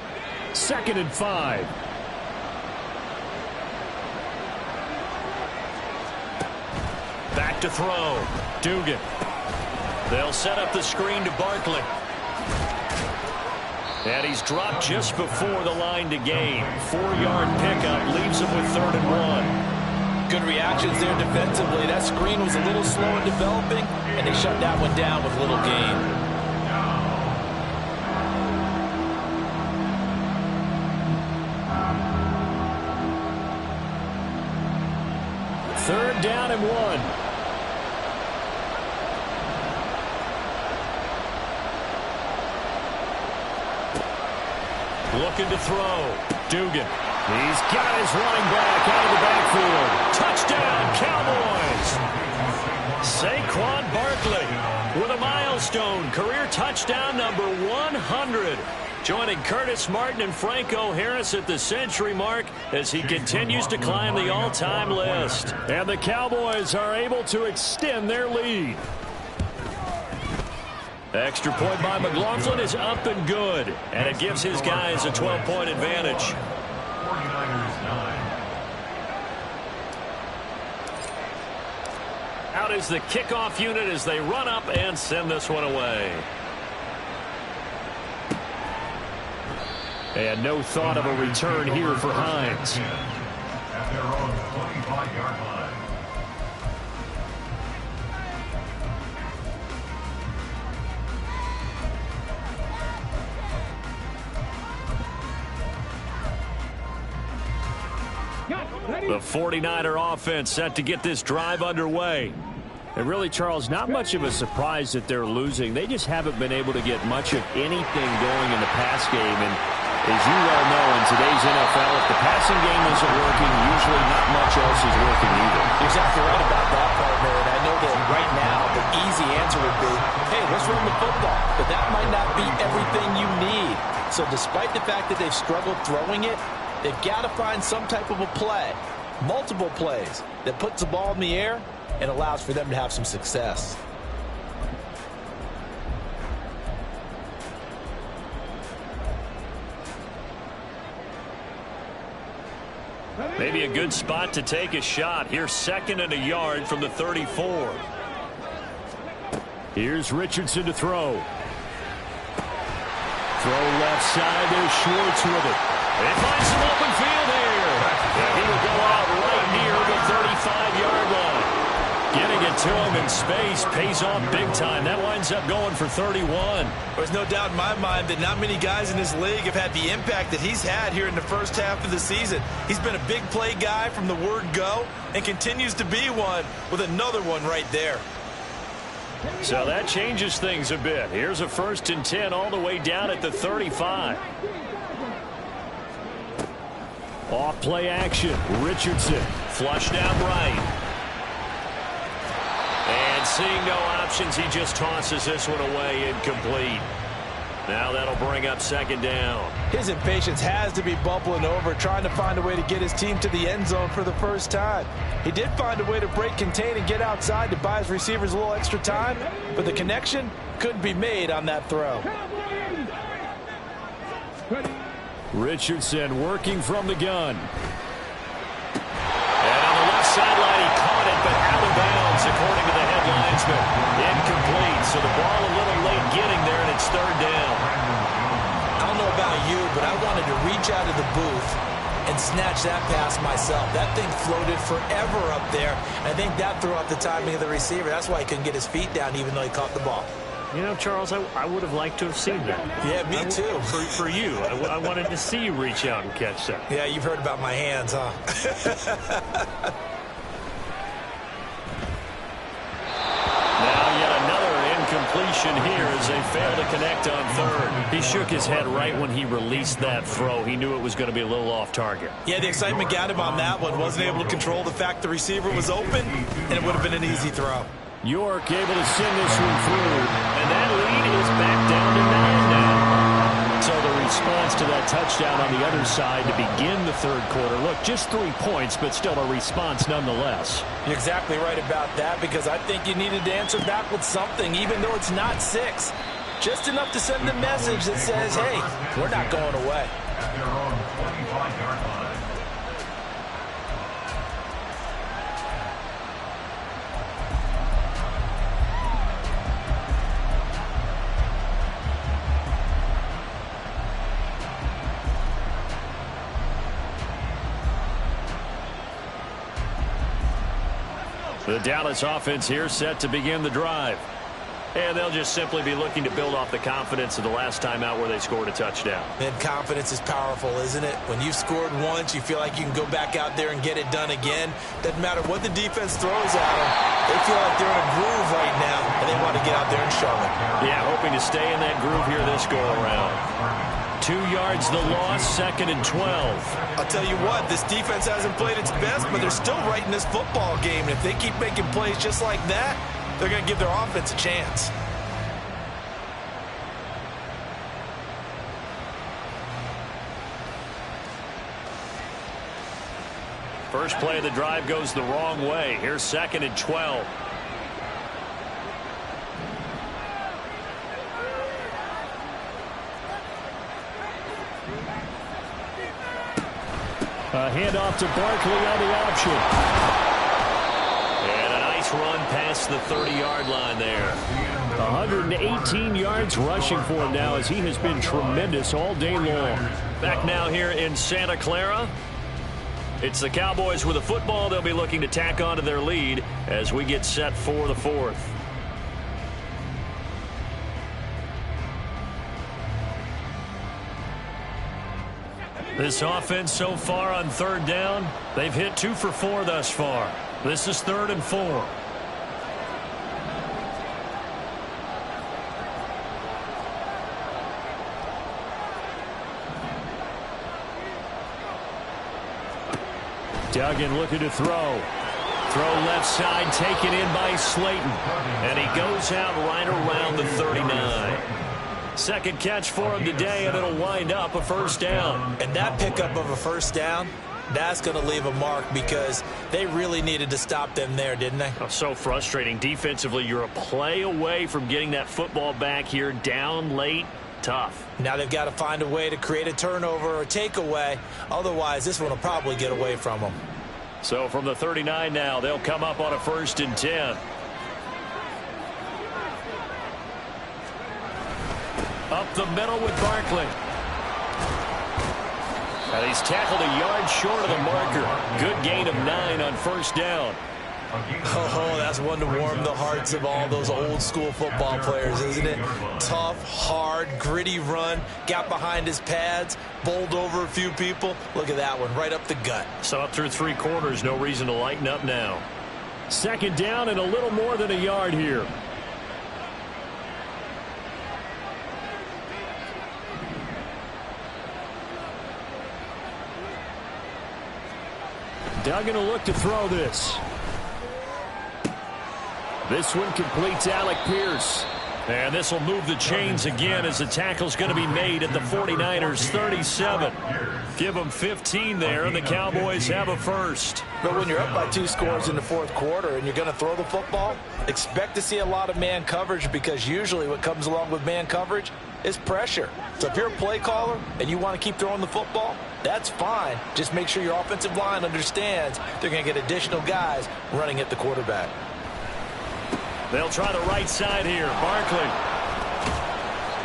2nd and 5. Back to throw. Dugan. They'll set up the screen to Barkley. And he's dropped just before the line to gain. 4-yard pickup leaves him with 3rd and 1. Good reactions there defensively. That screen was a little slow in developing, and they shut that one down with little gain. Third down and 1. Looking to throw. Dugan. He's got his running back out of the backfield. Touchdown, Cowboys. Saquon Barkley with a milestone career touchdown number 100. Joining Curtis Martin and Franco Harris at the century mark as he continues to climb the all-time list. And the Cowboys are able to extend their lead. Extra point by McLaughlin is up and good. And it gives his guys a 12-point advantage. 49ers 9. Out is the kickoff unit as they run up and send this one away. And no thought of a return here for Hines. At their own 25-yard line. The 49er offense set to get this drive underway. And really, Charles, not much of a surprise that they're losing. They just haven't been able to get much of anything going in the pass game. And as you well know, in today's NFL, if the passing game isn't working, usually not much else is working either. You're exactly right about that, partner. And I know that right now the easy answer would be, hey, let's run the football. But that might not be everything you need. So despite the fact that they've struggled throwing it, they've got to find some type of a play, multiple plays, that puts the ball in the air and allows for them to have some success. Maybe a good spot to take a shot. Here's 2nd and a yard from the 34. Here's Richardson to throw. Throw left side. There's Schwartz with it. They find some open field here. And he will go out right near the 35-yard line. Getting it to him in space pays off big time. That winds up going for 31. There's no doubt in my mind that not many guys in this league have had the impact that he's had here in the first half of the season. He's been a big play guy from the word go and continues to be one with another one right there. So that changes things a bit. Here's a 1st and 10 all the way down at the 35. Off play action. Richardson. Flushed out right. And seeing no options, he just tosses this one away, incomplete. Now that'll bring up 2nd down. His impatience has to be bubbling over, trying to find a way to get his team to the end zone for the first time. He did find a way to break contain and get outside to buy his receivers a little extra time, but the connection couldn't be made on that throw. Richardson working from the gun. And on the left sideline, he caught it, but out of bounds, according to the head linesman. Incomplete, so the ball a little late getting there, and it's 3rd down. I don't know about you, but I wanted to reach out of the booth and snatch that pass myself. That thing floated forever up there. I think that threw off the timing of the receiver. That's why he couldn't get his feet down, even though he caught the ball. You know, Charles, I would have liked to have seen that. Yeah, me too. For you. I wanted to see you reach out and catch that. Yeah, you've heard about my hands, huh? Now yet another incompletion here as they fail to connect on 3rd. He shook his head right when he released that throw. He knew it was going to be a little off target. Yeah, the excitement got him on that one. Wasn't able to control the fact the receiver was open, and it would have been an easy throw. York able to send this one through. And that lead is back down to 9 now. So the response to that touchdown on the other side to begin the 3rd quarter. Look, just 3 points, but still a response nonetheless. You're exactly right about that, because I think you needed to answer back with something, even though it's not 6. Just enough to send a message that says, hey, we're not going away. At their own 25-yard line. The Dallas offense here set to begin the drive. And they'll just simply be looking to build off the confidence of the last time out where they scored a touchdown. And confidence is powerful, isn't it? When you've scored once, you feel like you can go back out there and get it done again. Doesn't matter what the defense throws at them. They feel like they're in a groove right now, and they want to get out there and show it. Yeah, hoping to stay in that groove here this go-around. 2 yards the loss, 2nd and 12. I'll tell you what, this defense hasn't played its best, but they're still right in this football game. And if they keep making plays just like that, they're going to give their offense a chance. First play of the drive goes the wrong way. Here's 2nd and 12. A handoff to Barkley on the option. And a nice run past the 30-yard line there. 118 yards rushing for him now as he has been tremendous all day long. Back now here in Santa Clara. It's the Cowboys with the football. They'll be looking to tack on to their lead as we get set for the 4th. This offense so far on 3rd down, they've hit 2 for 4 thus far. This is 3rd and 4. Duggan looking to throw. Throw left side, taken in by Slayton. And he goes out right around the 39. Second catch for him today, and it'll wind up a 1st down. And that pickup of a 1st down, that's going to leave a mark because they really needed to stop them there, didn't they? Oh, so frustrating. Defensively, you're a play away from getting that football back here down late. Tough. Now they've got to find a way to create a turnover or takeaway. Otherwise, this one will probably get away from them. So from the 39 now, they'll come up on a 1st and 10. Up the middle with Barkley. And he's tackled a yard short of the marker. Good gain of 9 on 1st down. Oh, that's one to warm the hearts of all those old school football players, isn't it? Tough, hard, gritty run. Got behind his pads, bowled over a few people. Look at that one, right up the gut. So up through 3 quarters, no reason to lighten up now. 2nd down and a little more than a yard here. Duggan will look to throw this. This one completes Alec Pierce. And this will move the chains again as the tackle's going to be made at the 49ers 37. Give them 15 there, and the Cowboys have a 1st. But when you're up by 2 scores in the 4th quarter and you're going to throw the football, expect to see a lot of man coverage because usually what comes along with man coverage is pressure. So if you're a play caller and you want to keep throwing the football, that's fine. Just make sure your offensive line understands they're going to get additional guys running at the quarterback. They'll try the right side here. Barkley.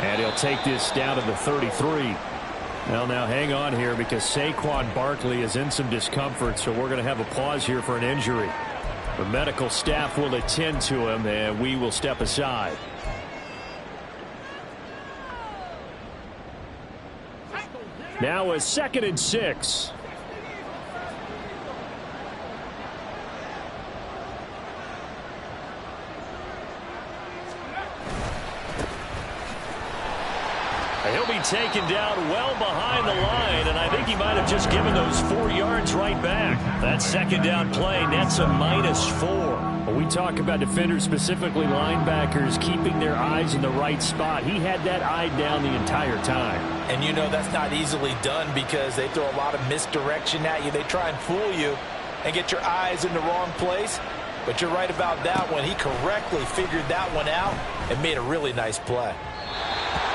And he'll take this down to the 33. Well, now hang on here because Saquon Barkley is in some discomfort, so we're going to have a pause here for an injury. The medical staff will attend to him, and we will step aside. Now a 2nd and 6. He'll be taken down well behind the line, and I think he might have just given those 4 yards right back. That 2nd down play nets a -4. When we talk about defenders, specifically linebackers, keeping their eyes in the right spot, he had that eye down the entire time. And you know that's not easily done because they throw a lot of misdirection at you. They try and fool you and get your eyes in the wrong place. But you're right about that one. He correctly figured that one out and made a really nice play.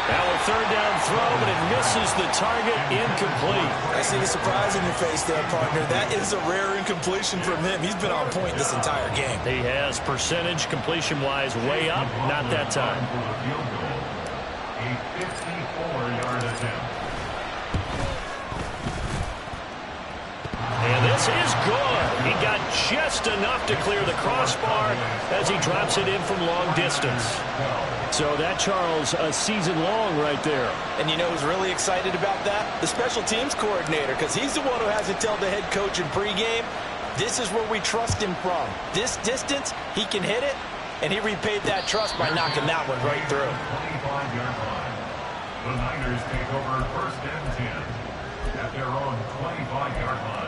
Now a 3rd down throw, but it misses the target. Incomplete. I see the surprise in your face there, partner. That is a rare incompletion from him. He's been on point this entire game. He has percentage completion-wise way up. Not that time. A 54-yard attempt. And this pass is good. He got just enough to clear the crossbar as he drops it in from long distance. So that, Charles, a season long right there. And you know who's really excited about that? The special teams coordinator, because he's the one who has to tell the head coach in pregame, this is where we trust him from. This distance, he can hit it, and he repaid that trust by knocking that one right through. 25-yard line. The Niners take over 1st and 10 at their own 25-yard line.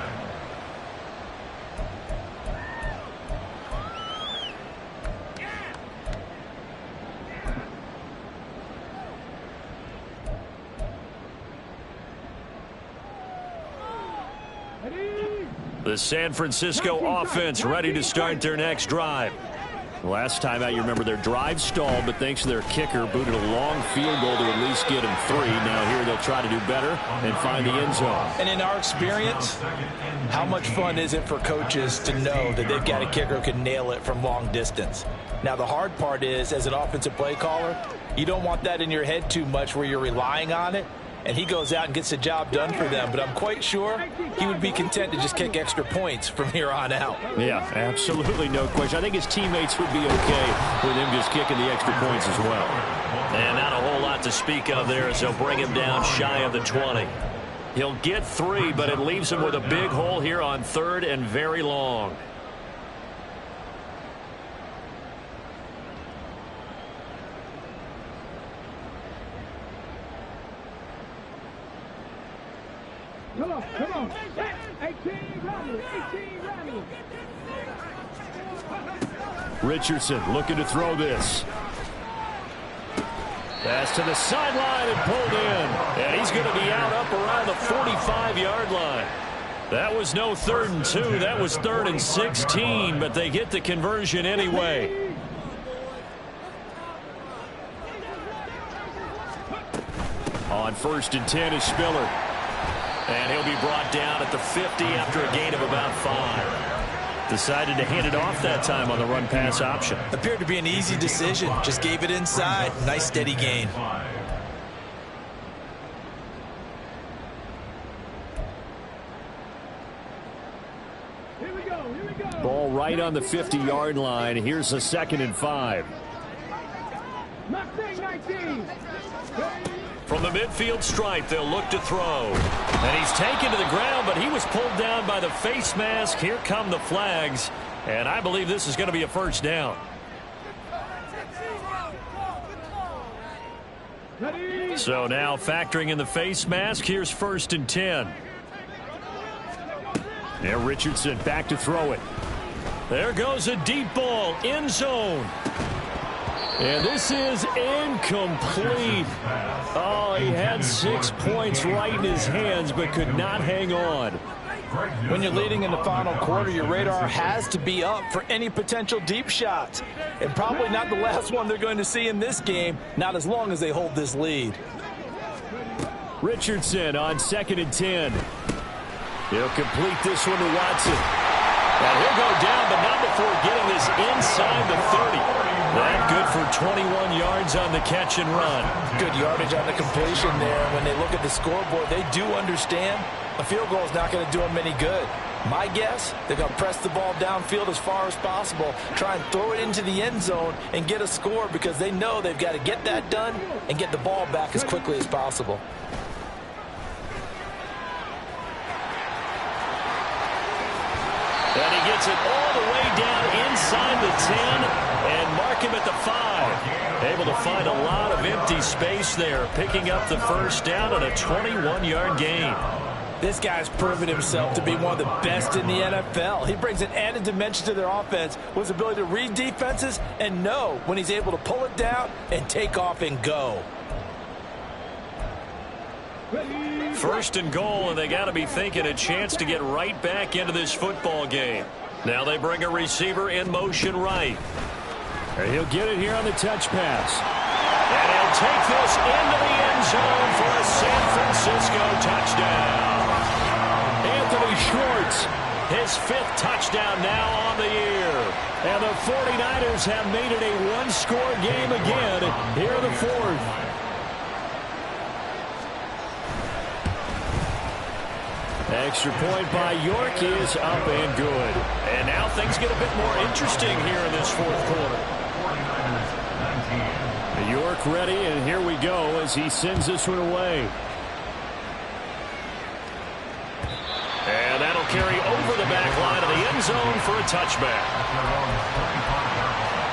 The San Francisco offense ready to start their next drive. Last time out, you remember their drive stalled, but thanks to their kicker, booted a long field goal to at least get them 3. Now here they'll try to do better and find the end zone. And in our experience, how much fun is it for coaches to know that they've got a kicker who can nail it from long distance? Now the hard part is, as an offensive play caller, you don't want that in your head too much where you're relying on it. And he goes out and gets the job done for them. But I'm quite sure he would be content to just kick extra points from here on out. Yeah, absolutely no question. I think his teammates would be okay with him just kicking the extra points as well. And not a whole lot to speak of there as they'll bring him down shy of the 20. He'll get 3, but it leaves him with a big hole here on 3rd and very long. Come on. 18 Randall. 18 Randall. Richardson looking to throw this. Pass to the sideline and pulled in. And he's going to be out up around the 45-yard line. That was no 3rd and 2. That was 3rd and 16, but they get the conversion anyway. On 1st and 10 is Spiller. And he'll be brought down at the 50 after a gain of about 5. Decided to hand it off that time on the run-pass option. Appeared to be an easy decision. Just gave it inside. Nice steady gain. Here we go. Ball right on the 50-yard line. Here's a 2nd and 5. Mustang 19. From the midfield stripe, they'll look to throw. And he's taken to the ground, but he was pulled down by the face mask. Here come the flags. And I believe this is going to be a 1st down. So now factoring in the face mask, here's 1st and 10. Now Richardson back to throw it. There goes a deep ball, end zone. And this is incomplete. Oh, he had 6 points right in his hands, but could not hang on. When you're leading in the final quarter, your radar has to be up for any potential deep shots. And probably not the last one they're going to see in this game, not as long as they hold this lead. Richardson on 2nd and 10. He'll complete this one to Watson. And he'll go down, but not before getting this inside the 30. That good for 21 yards on the catch and run. Good yardage on the completion there. When they look at the scoreboard, they do understand a field goal is not going to do them any good. My guess, they're going to press the ball downfield as far as possible, try and throw it into the end zone and get a score because they know they've got to get that done and get the ball back as quickly as possible. And he gets it all the way down inside the 10 and mark him at the 5. Able to find a lot of empty space there, picking up the 1st down on a 21-yard gain. This guy's proven himself to be one of the best in the NFL. He brings an added dimension to their offense with his ability to read defenses and know when he's able to pull it down and take off and go. 1st and goal, and they got to be thinking a chance to get right back into this football game. Now they bring a receiver in motion right. And he'll get it here on the touch pass. And he'll take this into the end zone for a San Francisco touchdown. Anthony Schwartz, his 5th touchdown now on the year. And the 49ers have made it a one-score game again here in the 4th. Extra point by York is up and good. And now things get a bit more interesting here in this fourth quarter. 49ers 19. York ready, and here we go as he sends this one away. And that'll carry over the back line of the end zone for a touchback. At their own 35-yard line.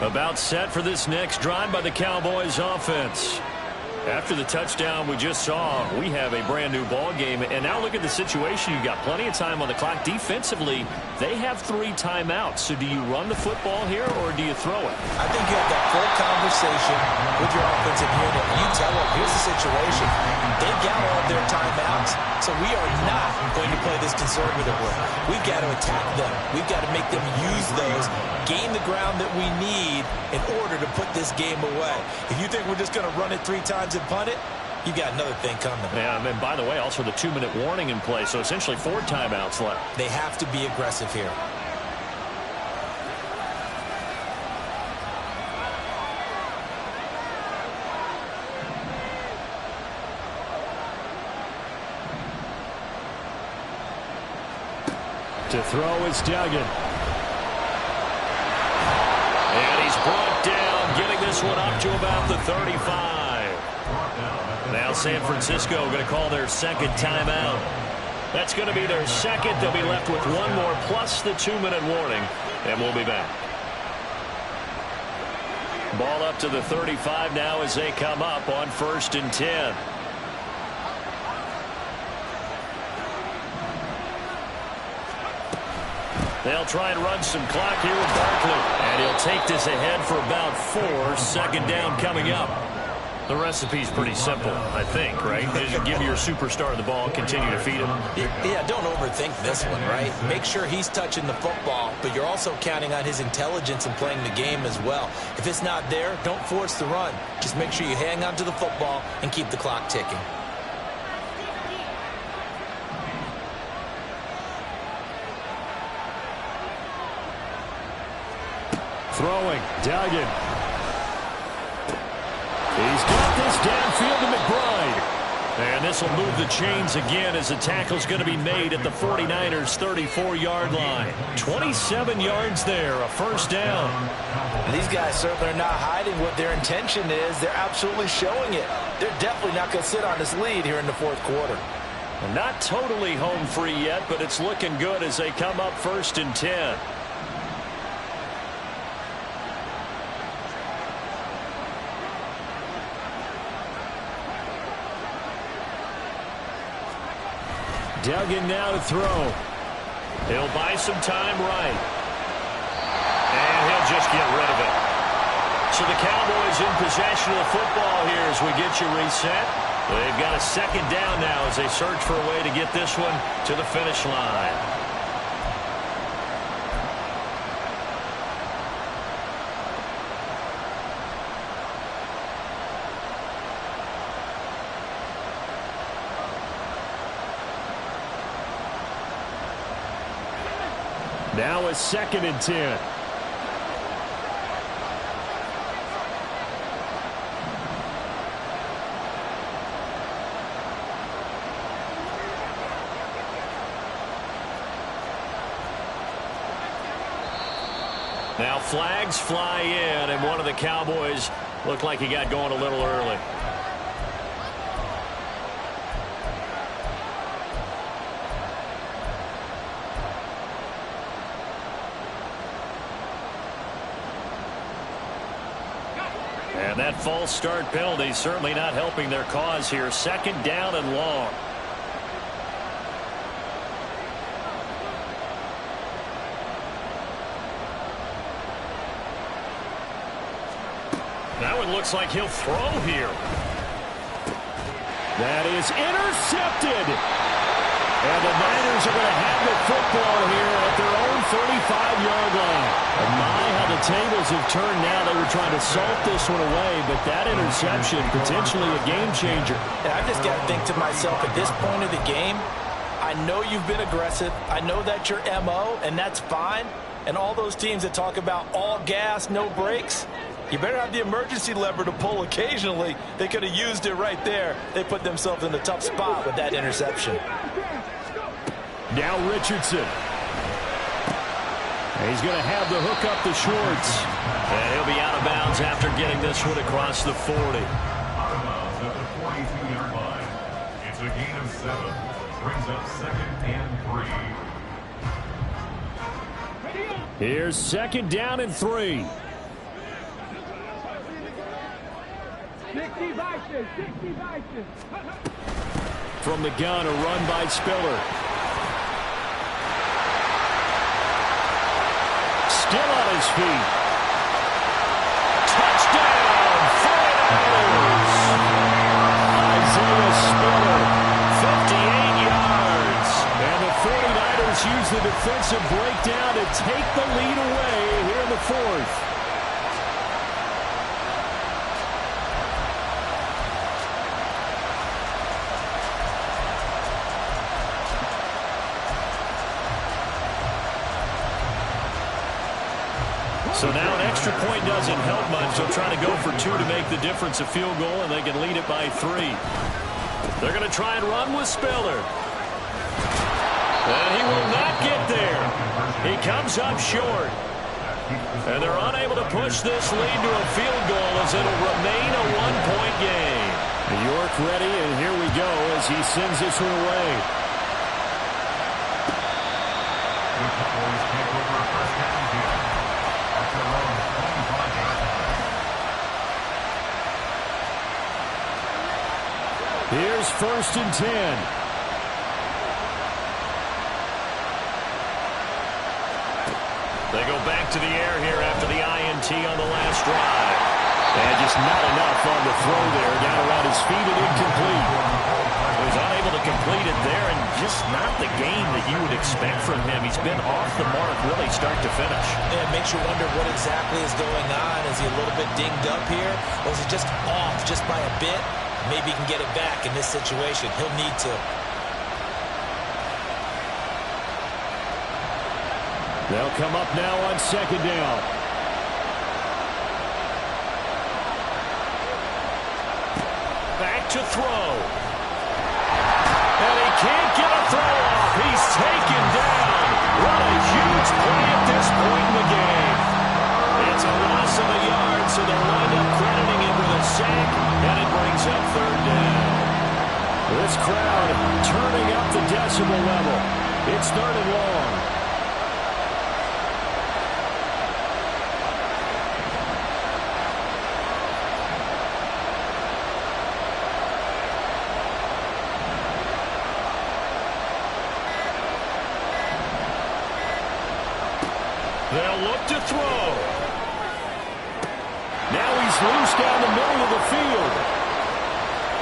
About set for this next drive by the Cowboys offense. After the touchdown we just saw, we have a brand new ball game. And now look at the situation. You've got plenty of time on the clock. Defensively, they have 3 timeouts. So do you run the football here or do you throw it? I think you have that full conversation with your offensive unit. You tell them, here's the situation. They've got all of their timeouts, so we are not going to play this conservatively. We've got to attack them. We've got to make them use those, gain the ground that we need in order to put this game away. If you think we're just going to run it 3 times and punt it, you got another thing coming. Yeah, and by the way, also the 2-minute warning in play, so essentially 4 timeouts left. They have to be aggressive here. To throw is Duggan. And he's brought down, getting this one up to about the 35. Now San Francisco going to call their second timeout. That's going to be their second. They'll be left with 1 more plus the 2-minute warning, and we'll be back. Ball up to the 35 now as they come up on 1st and 10. They'll try and run some clock here with Barkley. And he'll take this ahead for about 4. 2nd down coming up. The recipe's pretty simple, I think, right? Just give your superstar the ball, continue to feed him. Yeah, don't overthink this one, right? Make sure he's touching the football, but you're also counting on his intelligence in playing the game as well. If it's not there, don't force the run. Just make sure you hang on to the football and keep the clock ticking. Throwing, Duggan. He's got this downfield to McBride. And this will move the chains again as the tackle's going to be made at the 49ers' 34-yard line. 27 yards there, a 1st down. These guys certainly are not hiding what their intention is. They're absolutely showing it. They're definitely not going to sit on this lead here in the 4th quarter. Not totally home free yet, but it's looking good as they come up 1st and 10. Duggan now to throw. He'll buy some time right. And he'll just get rid of it. So the Cowboys in possession of the football here as we get you reset. They've got a 2nd down now as they search for a way to get this one to the finish line. Now a 2nd and 10. Now flags fly in, and one of the Cowboys looked like he got going a little early. And that false start penalty certainly not helping their cause here. 2nd down and long. Now it looks like he'll throw here. That is intercepted. And the Niners are going to have the football here at their own 35-yard line. And my, how the the tables have turned now. They were trying to salt this one away, but that interception, potentially a game changer. And I just got to think to myself, at this point of the game, I know you've been aggressive. I know that's your MO, and that's fine. And all those teams that talk about all gas, no brakes, you better have the emergency lever to pull occasionally. They could have used it right there. They put themselves in a tough spot with that interception. Now Richardson. He's going to have the hook up the shorts. And he'll be out of bounds after getting this one across the 40. Out of bounds at the 42-yard line. It's a gain of 7. Brings up 2nd and 3. Here's 2nd down and 3. 60 vices, 60 vices. From the gun, a run by Spiller. Still on his feet. Touchdown, 49ers. Isaiah Spiller, 58 yards. And the 49ers use the defensive breakdown to take the lead away here in the 4th. So now an extra point doesn't help much. They'll try to go for 2 to make the difference a field goal, and they can lead it by 3. They're going to try and run with Spiller. And he will not get there. He comes up short. And they're unable to push this lead to a field goal as it'll remain a 1-point game. York ready, and here we go as he sends this one away. The Cowboys take over first and 10. Here's 1st and 10. They go back to the air here after the INT on the last drive. And just not enough on the throw there. Down around his feet and incomplete. He was unable to complete it there, and just not the game that you would expect from him. He's been off the mark really start to finish. Yeah, it makes you wonder what exactly is going on. Is he a little bit dinged up here? Or is he just off just by a bit? Maybe he can get it back in this situation. He'll need to. They'll come up now on 2nd down. Back to throw. And he can't get a throw off. He's taken down. What a huge play at this point in the game. It's a loss of a yard, so they'll wind up crediting him with a sack, and it brings up 3rd down. This crowd turning up the decibel level. It's 3rd and long. They'll look to throw. Now he's loose down the middle of the field.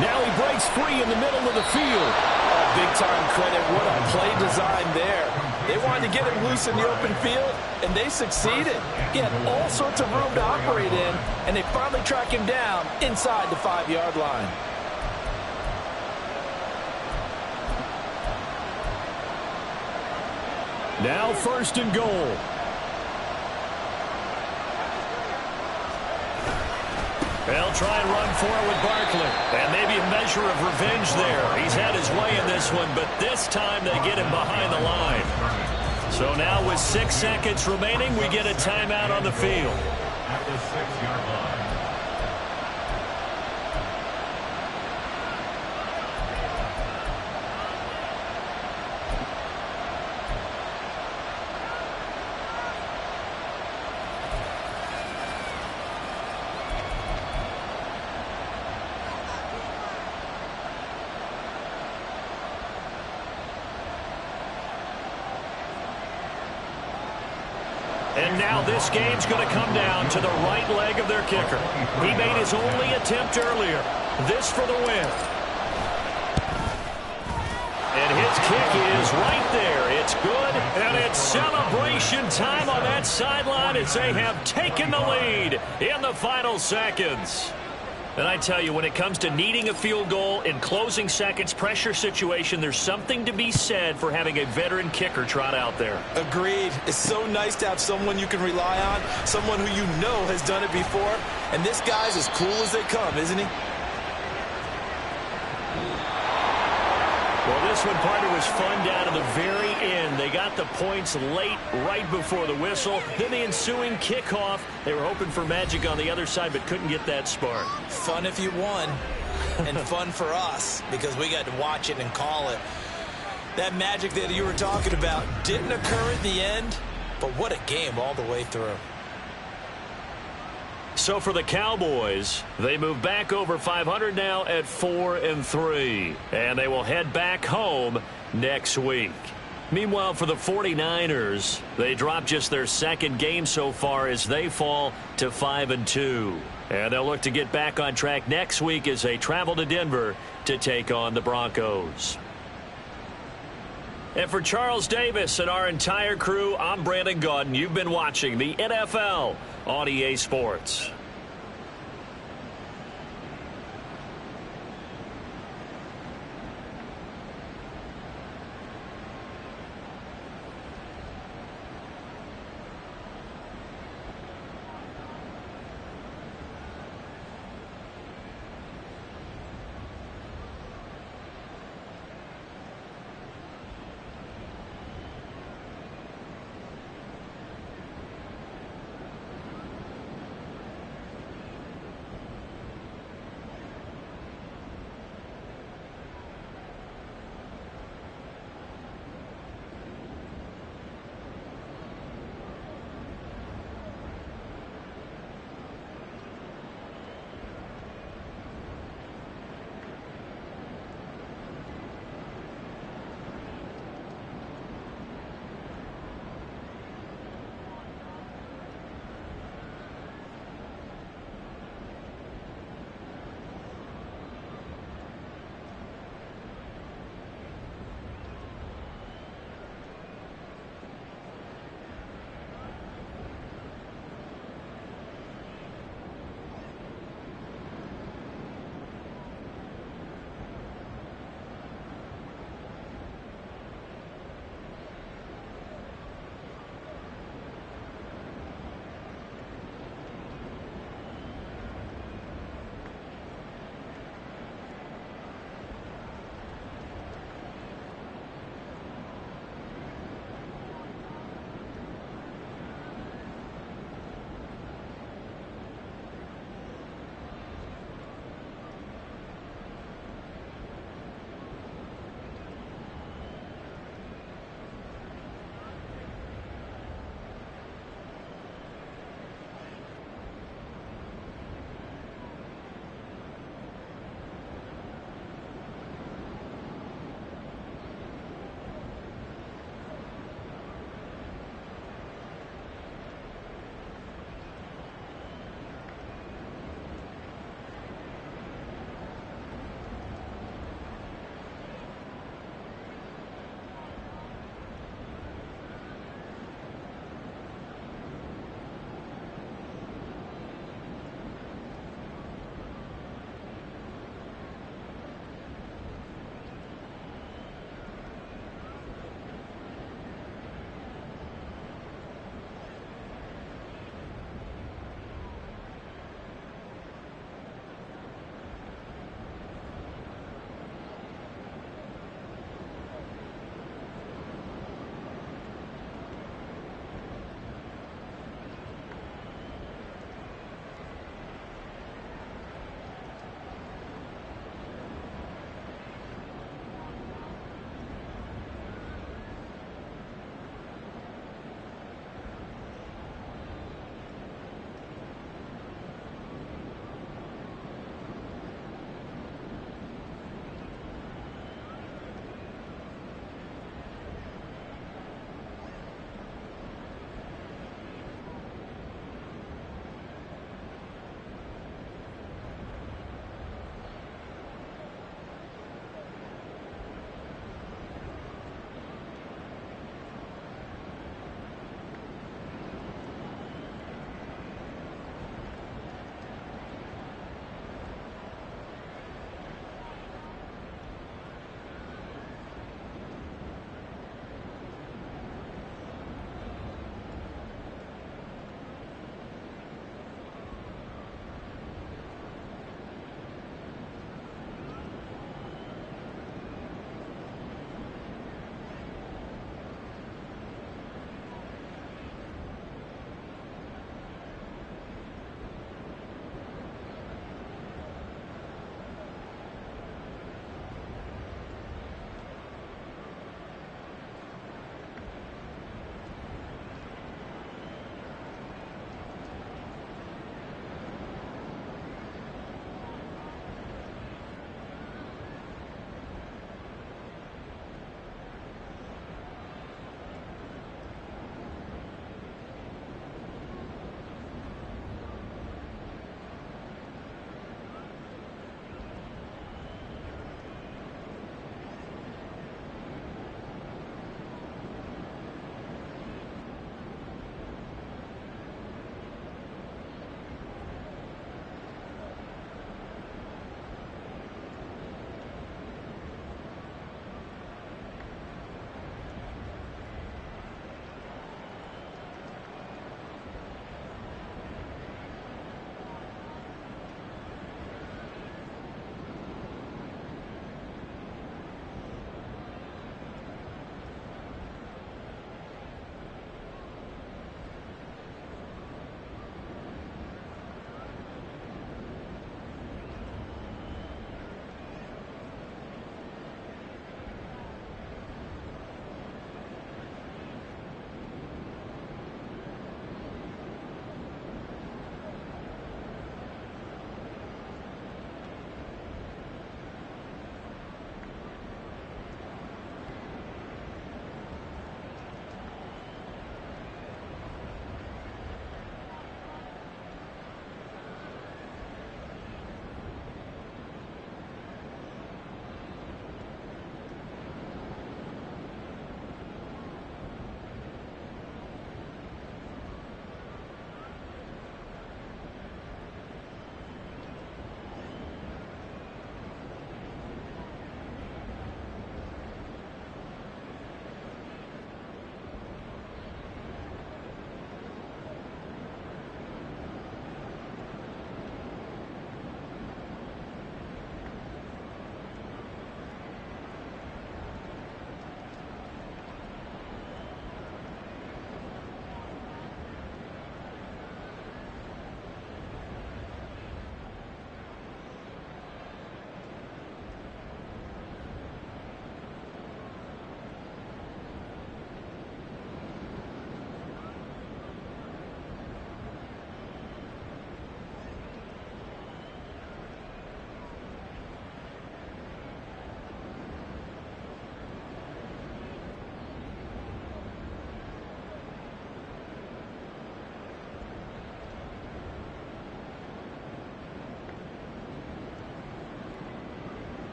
Now he breaks free in the middle of the field. Oh, big-time credit. What a play design there. They wanted to get him loose in the open field, and they succeeded. He had all sorts of room to operate in, and they finally track him down inside the 5-yard line. Now 1st and goal. They'll try and run for it with Barkley. And maybe a measure of revenge there. He's had his way in this one, but this time they get him behind the line. So now with 6 seconds remaining, we get a timeout on the field. At the 6-yard line. And now this game's going to come down to the right leg of their kicker. He made his only attempt earlier. This for the win. And his kick is right there. It's good, and it's celebration time on that sideline as they have taken the lead in the final seconds. And I tell you, when it comes to needing a field goal in closing seconds, pressure situation, there's something to be said for having a veteran kicker trot out there. Agreed. It's so nice to have someone you can rely on, someone who you know has done it before. And this guy's as cool as they come, isn't he? Well, this one, partner, was fun down to the very end. They got the points late, right before the whistle. Then the ensuing kickoff. They were hoping for magic on the other side, but couldn't get that spark. Fun if you won, and fun for us, because we got to watch it and call it. That magic that you were talking about didn't occur at the end, but what a game all the way through. So for the Cowboys, they move back over 500 now at 4-3, and they will head back home next week. Meanwhile, for the 49ers, they drop just their second game so far as they fall to 5-2. And they'll look to get back on track next week as they travel to Denver to take on the Broncos. And for Charles Davis and our entire crew, I'm Brandon Gaudin. You've been watching the NFL on EA Sports.